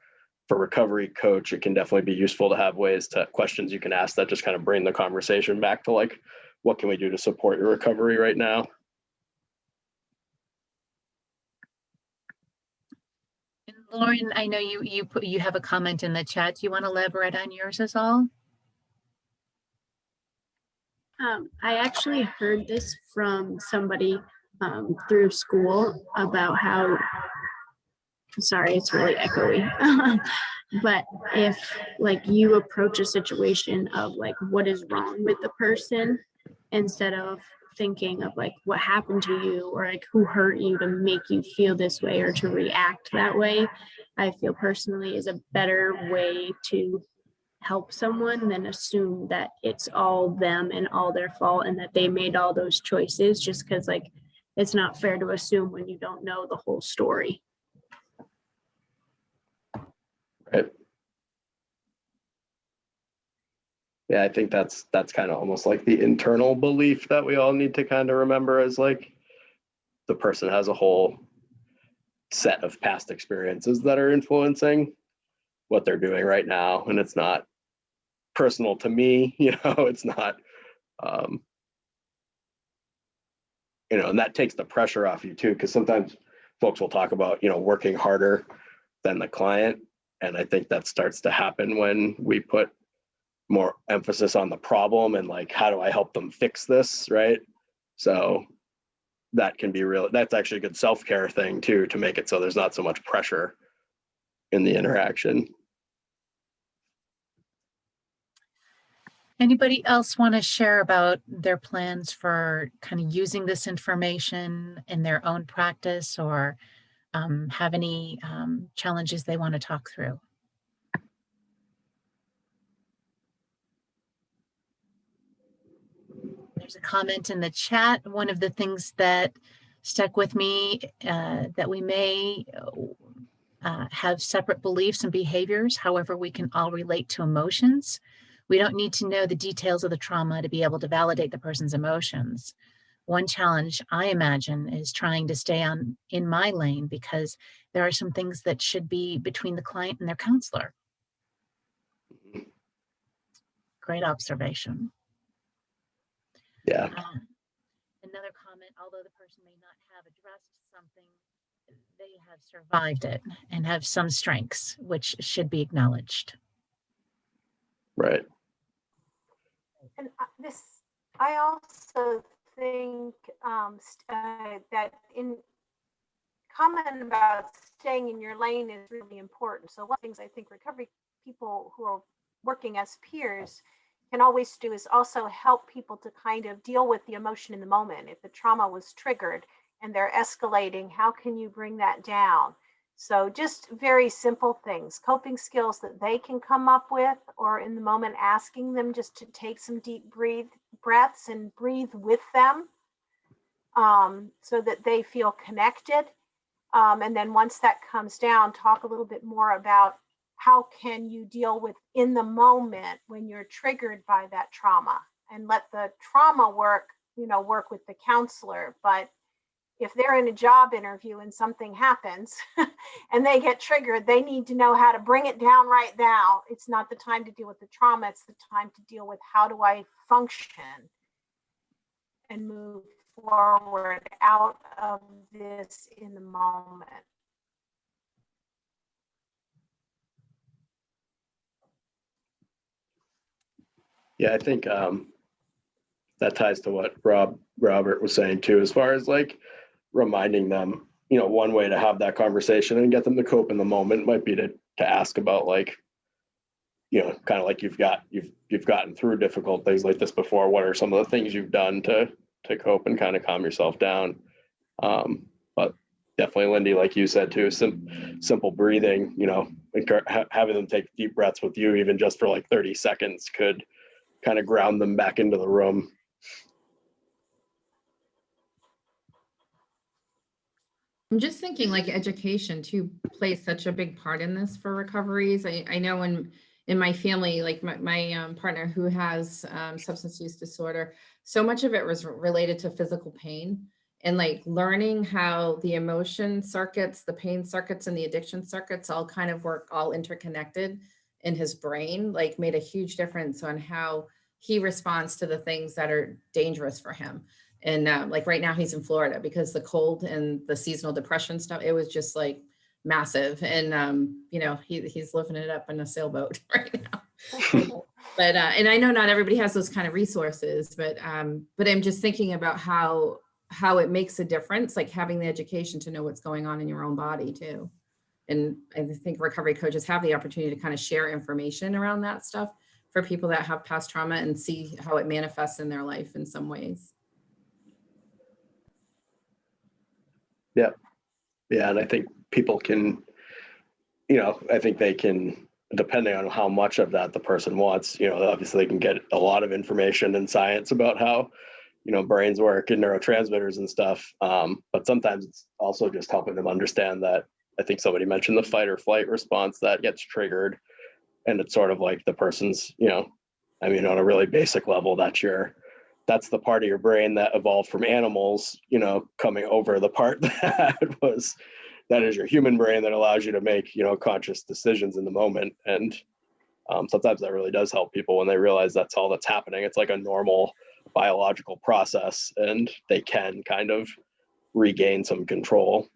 recovery coach, it can definitely be useful to have questions you can ask that just kind of bring the conversation back to like, what can we do to support your recovery right now? And Lauren, I know you have a comment in the chat. Do you want to elaborate on yours as all? I actually heard this from somebody through school about how, sorry, it's really echoey. But if like you approach a situation of like what is wrong with the person, instead of thinking of like what happened to you or like who hurt you to make you feel this way or to react that way, I feel personally is a better way to help someone than assume that it's all them and all their fault and that they made all those choices, just because like it's not fair to assume when you don't know the whole story. Right. Yeah, I think that's kind of almost like the internal belief that we all need to kind of remember, as like the person has a whole set of past experiences that are influencing what they're doing right now. And it's not personal to me, you know, it's not, you know, and that takes the pressure off you too, because sometimes folks will talk about, you know, working harder than the client. And I think that starts to happen when we put more emphasis on the problem and like, how do I help them fix this, right? So that can be real. That's actually a good self-care thing too, to make it so there's not so much pressure in the interaction. Anybody else want to share about their plans for kind of using this information in their own practice, or have any challenges they want to talk through? There's a comment in the chat. One of the things that stuck with me, that we may have separate beliefs and behaviors. However, we can all relate to emotions. We don't need to know the details of the trauma to be able to validate the person's emotions. One challenge I imagine is trying to stay in my lane, because there are some things that should be between the client and their counselor. Great observation. Yeah. Another comment, although the person may not have addressed something, they have survived it and have some strengths, which should be acknowledged. Right. And I also think that in comment about staying in your lane is really important. So one of the things I think recovery people who are working as peers can always do is also help people to kind of deal with the emotion in the moment. If the trauma was triggered and they're escalating, how can you bring that down? So just very simple things, coping skills that they can come up with, or in the moment asking them just to take some deep breaths and breathe with them, so that they feel connected. And then once that comes down, talk a little bit more about how can you deal with in the moment when you're triggered by that trauma, and let the trauma work with the counselor. But if they're in a job interview and something happens and they get triggered, they need to know how to bring it down right now. It's not the time to deal with the trauma. It's the time to deal with how do I function and move forward out of this in the moment. Yeah, I think that ties to what Robert was saying too, as far as like reminding them, one way to have that conversation and get them to cope in the moment might be to ask about, like, kind of like you've gotten through difficult things like this before. What are some of the things you've done to cope and kind of calm yourself down? But definitely, Lindy, like you said too, simple breathing, having them take deep breaths with you, even just for like 30 seconds, could kind of ground them back into the room. I'm just thinking like education too plays such a big part in this for recoveries. I know in my family, like my partner who has substance use disorder, so much of it was related to physical pain, and like learning how the emotion circuits, the pain circuits, and the addiction circuits all kind of work all interconnected in his brain, like made a huge difference on how he responds to the things that are dangerous for him. And like right now he's in Florida because the cold and the seasonal depression stuff, it was just like massive. And, he's living it up in a sailboat right now. But, and I know not everybody has those kind of resources, but I'm just thinking about how it makes a difference, like having the education to know what's going on in your own body too. And I think recovery coaches have the opportunity to kind of share information around that stuff for people that have past trauma and see how it manifests in their life in some ways. Yeah. Yeah. And I think people can, I think they can, depending on how much of that the person wants, obviously they can get a lot of information and science about how, brains work and neurotransmitters and stuff. But sometimes it's also just helping them understand that, I think somebody mentioned the fight or flight response that gets triggered. And it's sort of like the person's, on a really basic level, that's the part of your brain that evolved from animals, coming over the part that is your human brain that allows you to make, conscious decisions in the moment. And sometimes that really does help people when they realize that's all that's happening. It's like a normal biological process and they can kind of regain some control.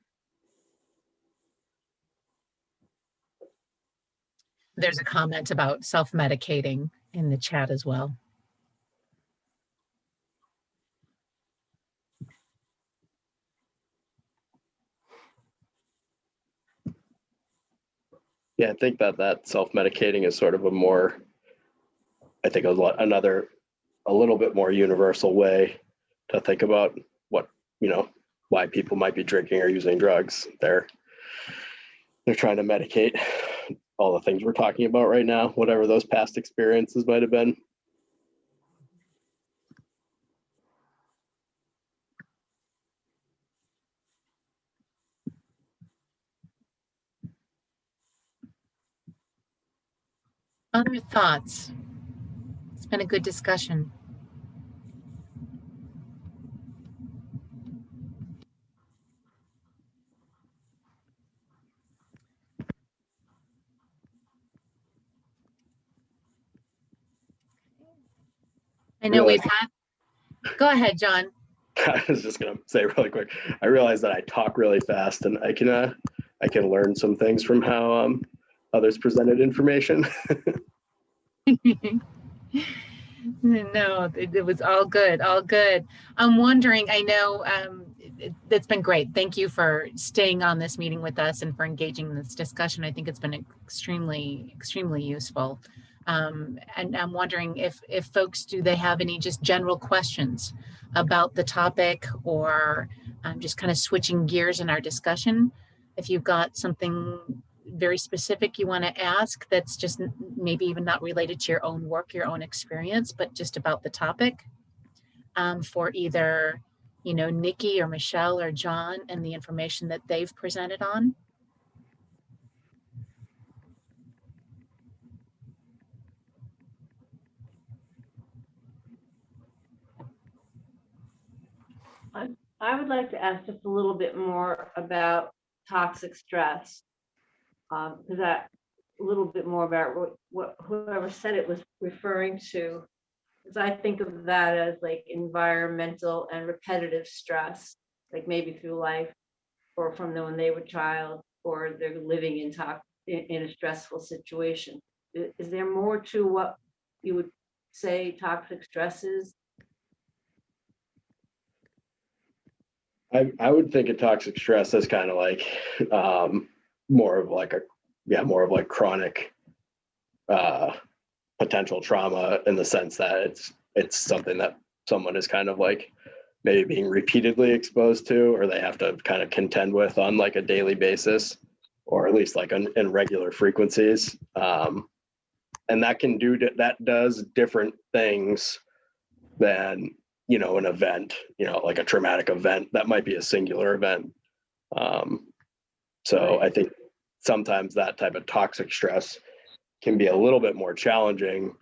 There's a comment about self-medicating in the chat as well. Yeah, I think that self-medicating is sort of a more, I think a little bit more universal way to think about what, why people might be drinking or using drugs. They're trying to medicate all the things we're talking about right now, whatever those past experiences might have been. Other thoughts? It's been a good discussion. I know we've had, go ahead, John. I was just gonna say really quick, I realize that I talk really fast and I can learn some things from how others presented information. No, it was all good, all good. I'm wondering, I know it's been great. Thank you for staying on this meeting with us and for engaging in this discussion. I think it's been extremely, extremely useful. And I'm wondering if folks, do they have any just general questions about the topic, or just kind of switching gears in our discussion? If you've got something very specific you want to ask that's just maybe even not related to your own work, your own experience, but just about the topic, for either, Nikki or Michelle or John and the information that they've presented on. I would like to ask just a little bit more about toxic stress. Because that a little bit more about what whoever said it was referring to, because I think of that as like environmental and repetitive stress, like maybe through life or from when they were a child, or they're living in a stressful situation. Is there more to what you would say toxic stress is? I would think of toxic stress as kind of like more of like chronic potential trauma, in the sense that it's something that someone is kind of like maybe being repeatedly exposed to, or they have to kind of contend with on like a daily basis, or at least like in regular frequencies. And that does different things than, an event, like a traumatic event that might be a singular event. So I think sometimes that type of toxic stress can be a little bit more challenging,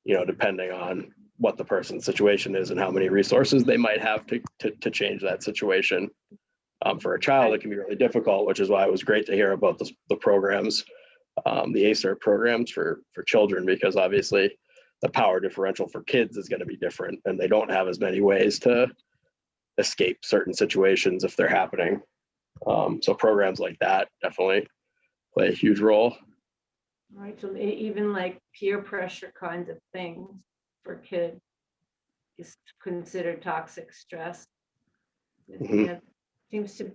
depending on what the person's situation is and how many resources they might have to change that situation. For a child, it can be really difficult, which is why it was great to hear about the programs, the ACERT programs for children, because obviously the power differential for kids is going to be different, and they don't have as many ways to escape certain situations if they're happening. So programs like that definitely play a huge role. Right, so even like peer pressure kinds of things for kids is considered toxic stress. Mhm.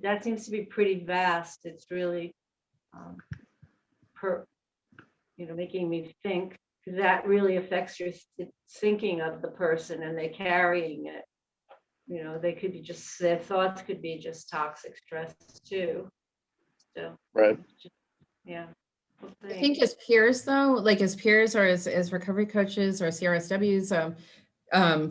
That seems to be pretty vast. It's really making me think, because that really affects your thinking of the person, and they carrying it. They could be just, their thoughts could be just toxic stress too. So right, yeah. I think as peers though, like as peers or as recovery coaches or CRSWs,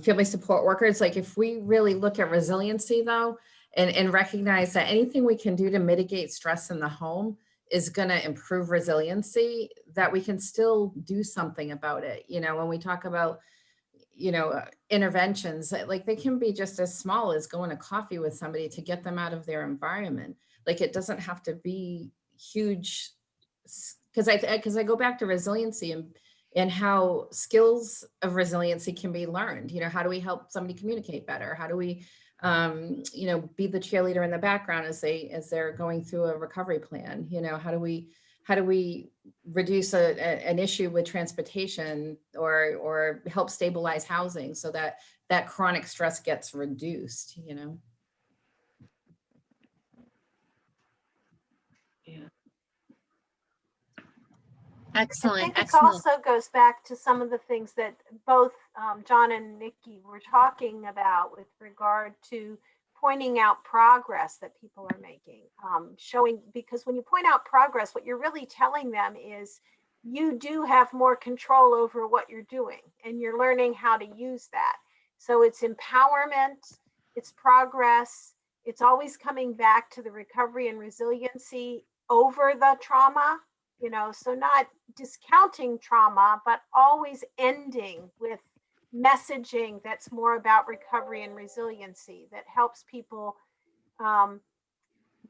family support workers, like if we really look at resiliency though, and recognize that anything we can do to mitigate stress in the home is going to improve resiliency, that we can still do something about it. When we talk about, interventions, like they can be just as small as going to coffee with somebody to get them out of their environment. Like it doesn't have to be huge, because I go back to resiliency and how skills of resiliency can be learned. How do we help somebody communicate better? How do we be the cheerleader in the background as they're going through a recovery plan? How do we reduce an issue with transportation, or help stabilize housing so that chronic stress gets reduced? Yeah. I Excellent, think it excellent. also goes back to some of the things that both John and Nikki were talking about with regard to pointing out progress that people are making, showing, because when you point out progress, what you're really telling them is you do have more control over what you're doing and you're learning how to use that. So it's empowerment, it's progress, it's always coming back to the recovery and resiliency over the trauma, you know, so not discounting trauma, but always ending with messaging that's more about recovery and resiliency that helps people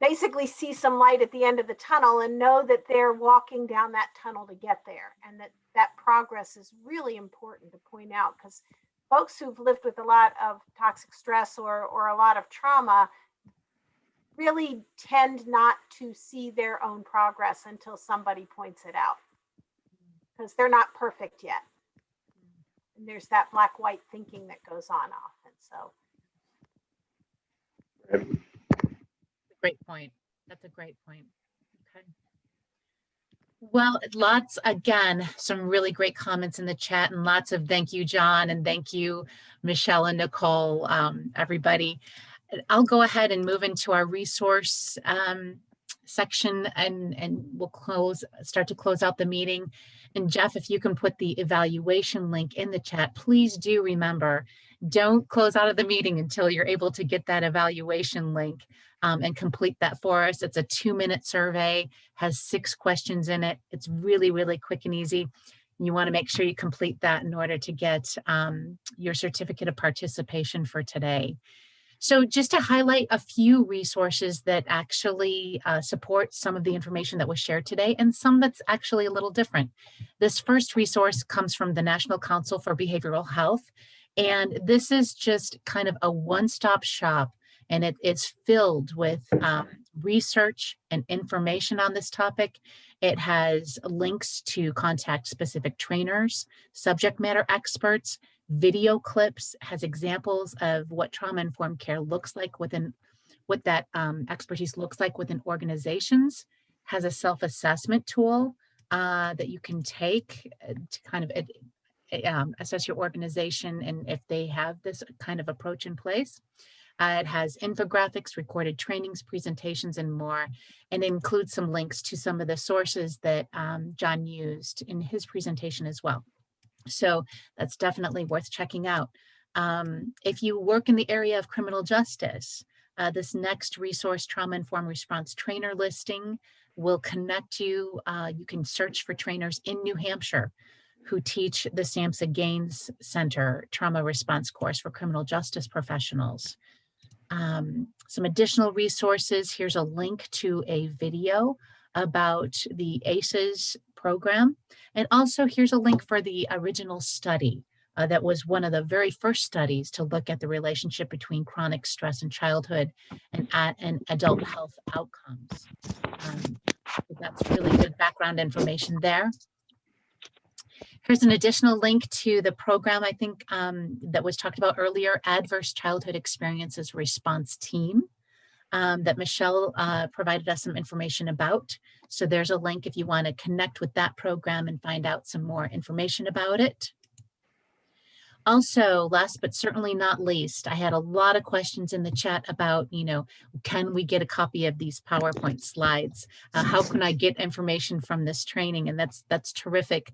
basically see some light at the end of the tunnel and know that they're walking down that tunnel to get there, and that progress is really important to point out, because folks who've lived with a lot of toxic stress or a lot of trauma really tend not to see their own progress until somebody points it out, because they're not perfect yet. And there's that black-white thinking that goes on often. So Great point. That's a great point. Okay. Well, lots, again, some really great comments in the chat, and lots of thank you, John, and thank you, Michelle and Nicole, everybody. I'll go ahead and move into our resource section, and we'll start to close out the meeting. And Jeff, if you can put the evaluation link in the chat, please do remember, don't close out of the meeting until you're able to get that evaluation link and complete that for us. It's a 2-minute survey, has 6 questions in it. It's really, really quick and easy. You want to make sure you complete that in order to get your certificate of participation for today. So just to highlight a few resources that actually support some of the information that was shared today, and some that's actually a little different. This first resource comes from the National Council for Behavioral Health, and this is just kind of a one-stop shop, and it's filled with research and information on this topic. It has links to contact specific trainers, subject matter experts, video clips, has examples of what trauma-informed care looks like within, what that expertise looks like within organizations, has a self-assessment tool that you can take to kind of assess your organization and if they have this kind of approach in place. It has infographics, recorded trainings, presentations, and more, and includes some links to some of the sources that John used in his presentation as well. So that's definitely worth checking out. If you work in the area of criminal justice, this next resource, Trauma-Informed Response Trainer listing, will connect you. You can search for trainers in New Hampshire who teach the SAMHSA Gaines Center Trauma Response course for criminal justice professionals. Some additional resources. Here's a link to a video about the ACEs program. And also here's a link for the original study that was one of the very first studies to look at the relationship between chronic stress in childhood and adult health outcomes. So that's really good background information there. Here's an additional link to the program, I think, that was talked about earlier, Adverse Childhood Experiences Response Team, that Michelle provided us some information about. So there's a link if you want to connect with that program and find out some more information about it. Also, last but certainly not least, I had a lot of questions in the chat about, you know, can we get a copy of these PowerPoint slides? How can I get information from this training? And that's terrific.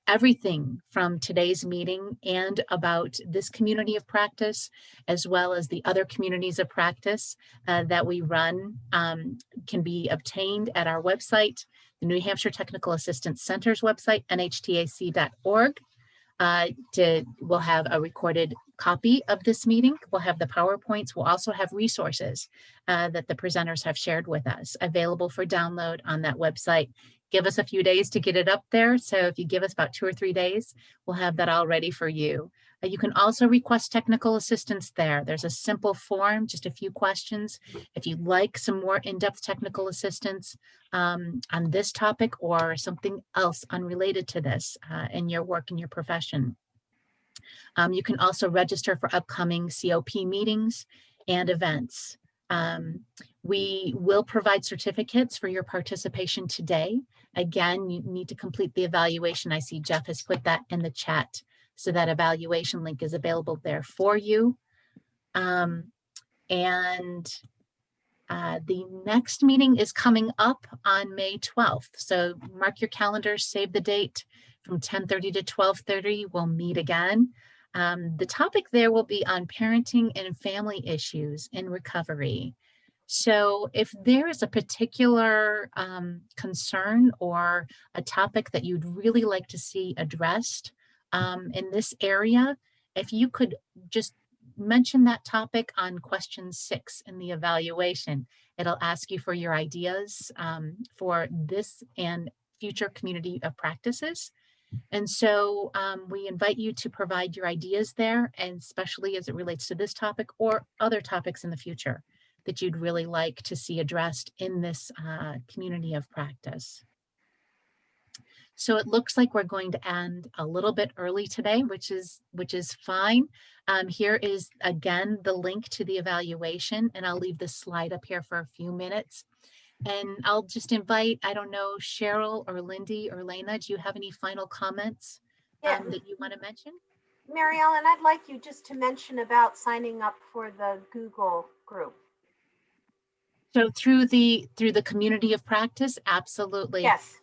Everything from today's meeting and about this community of practice, as well as the other communities of practice that we run, can be obtained at our website, the New Hampshire Technical Assistance Center's website, nhtac.org. We'll have a recorded copy of this meeting. We'll have the PowerPoints. We'll also have resources that the presenters have shared with us available for download on that website. Give us a few days to get it up there. So if you give us about 2 or 3 days, we'll have that all ready for you. You can also request technical assistance there. There's a simple form, just a few questions. If you'd like some more in-depth technical assistance on this topic or something else unrelated to this in your work, in your profession. You can also register for upcoming COP meetings and events. We will provide certificates for your participation today, Again, you need to complete the evaluation. I see Jeff has put that in the chat. So that evaluation link is available there for you. The next meeting is coming up on May 12th. So mark your calendar, save the date from 10:30 to 12:30. We'll meet again. The topic there will be on parenting and family issues in recovery. So if there is a particular concern or a topic that you'd really like to see addressed in this area, if you could just mention that topic on question 6 in the evaluation. It'll ask you for your ideas for this and future community of practices. And so we invite you to provide your ideas there, and especially as it relates to this topic or other topics in the future that you'd really like to see addressed in this community of practice. So it looks like we're going to end a little bit early today, which is fine. Here is again the link to the evaluation, and I'll leave this slide up here for a few minutes. And I'll just invite, I don't know, Cheryl or Lindy or Lena, do you have any final comments that you want to mention? Mary Ellen, I'd like you just to mention about signing up for the Google group. So through the community of practice, absolutely. Yes.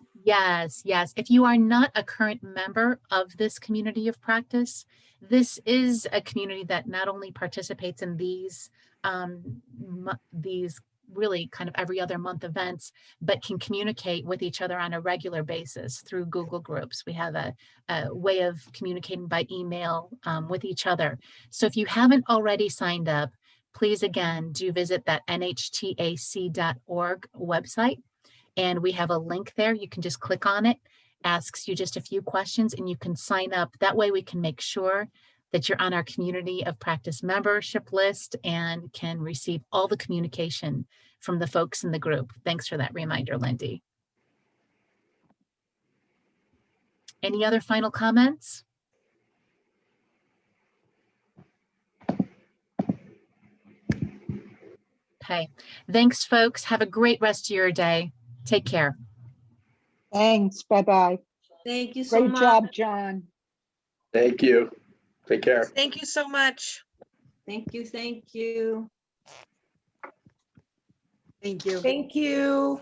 Yes. If you are not a current member of this community of practice, this is a community that not only participates in these really kind of every other month events, but can communicate with each other on a regular basis through Google Groups. We have a way of communicating by email with each other. So if you haven't already signed up, please again, do visit that nhtac.org website. And we have a link there. You can just click on it, asks you just a few questions, and you can sign up. That way we can make sure that you're on our community of practice membership list and can receive all the communication from the folks in the group. Thanks for that reminder, Lindy. Any other final comments? Okay, thanks folks. Have a great rest of your day. Take care. Thanks. Bye-bye. Thank you so Great much. job, John. Thank you. Take care. Thank you so much. Thank you. Thank you. Thank you. Thank you.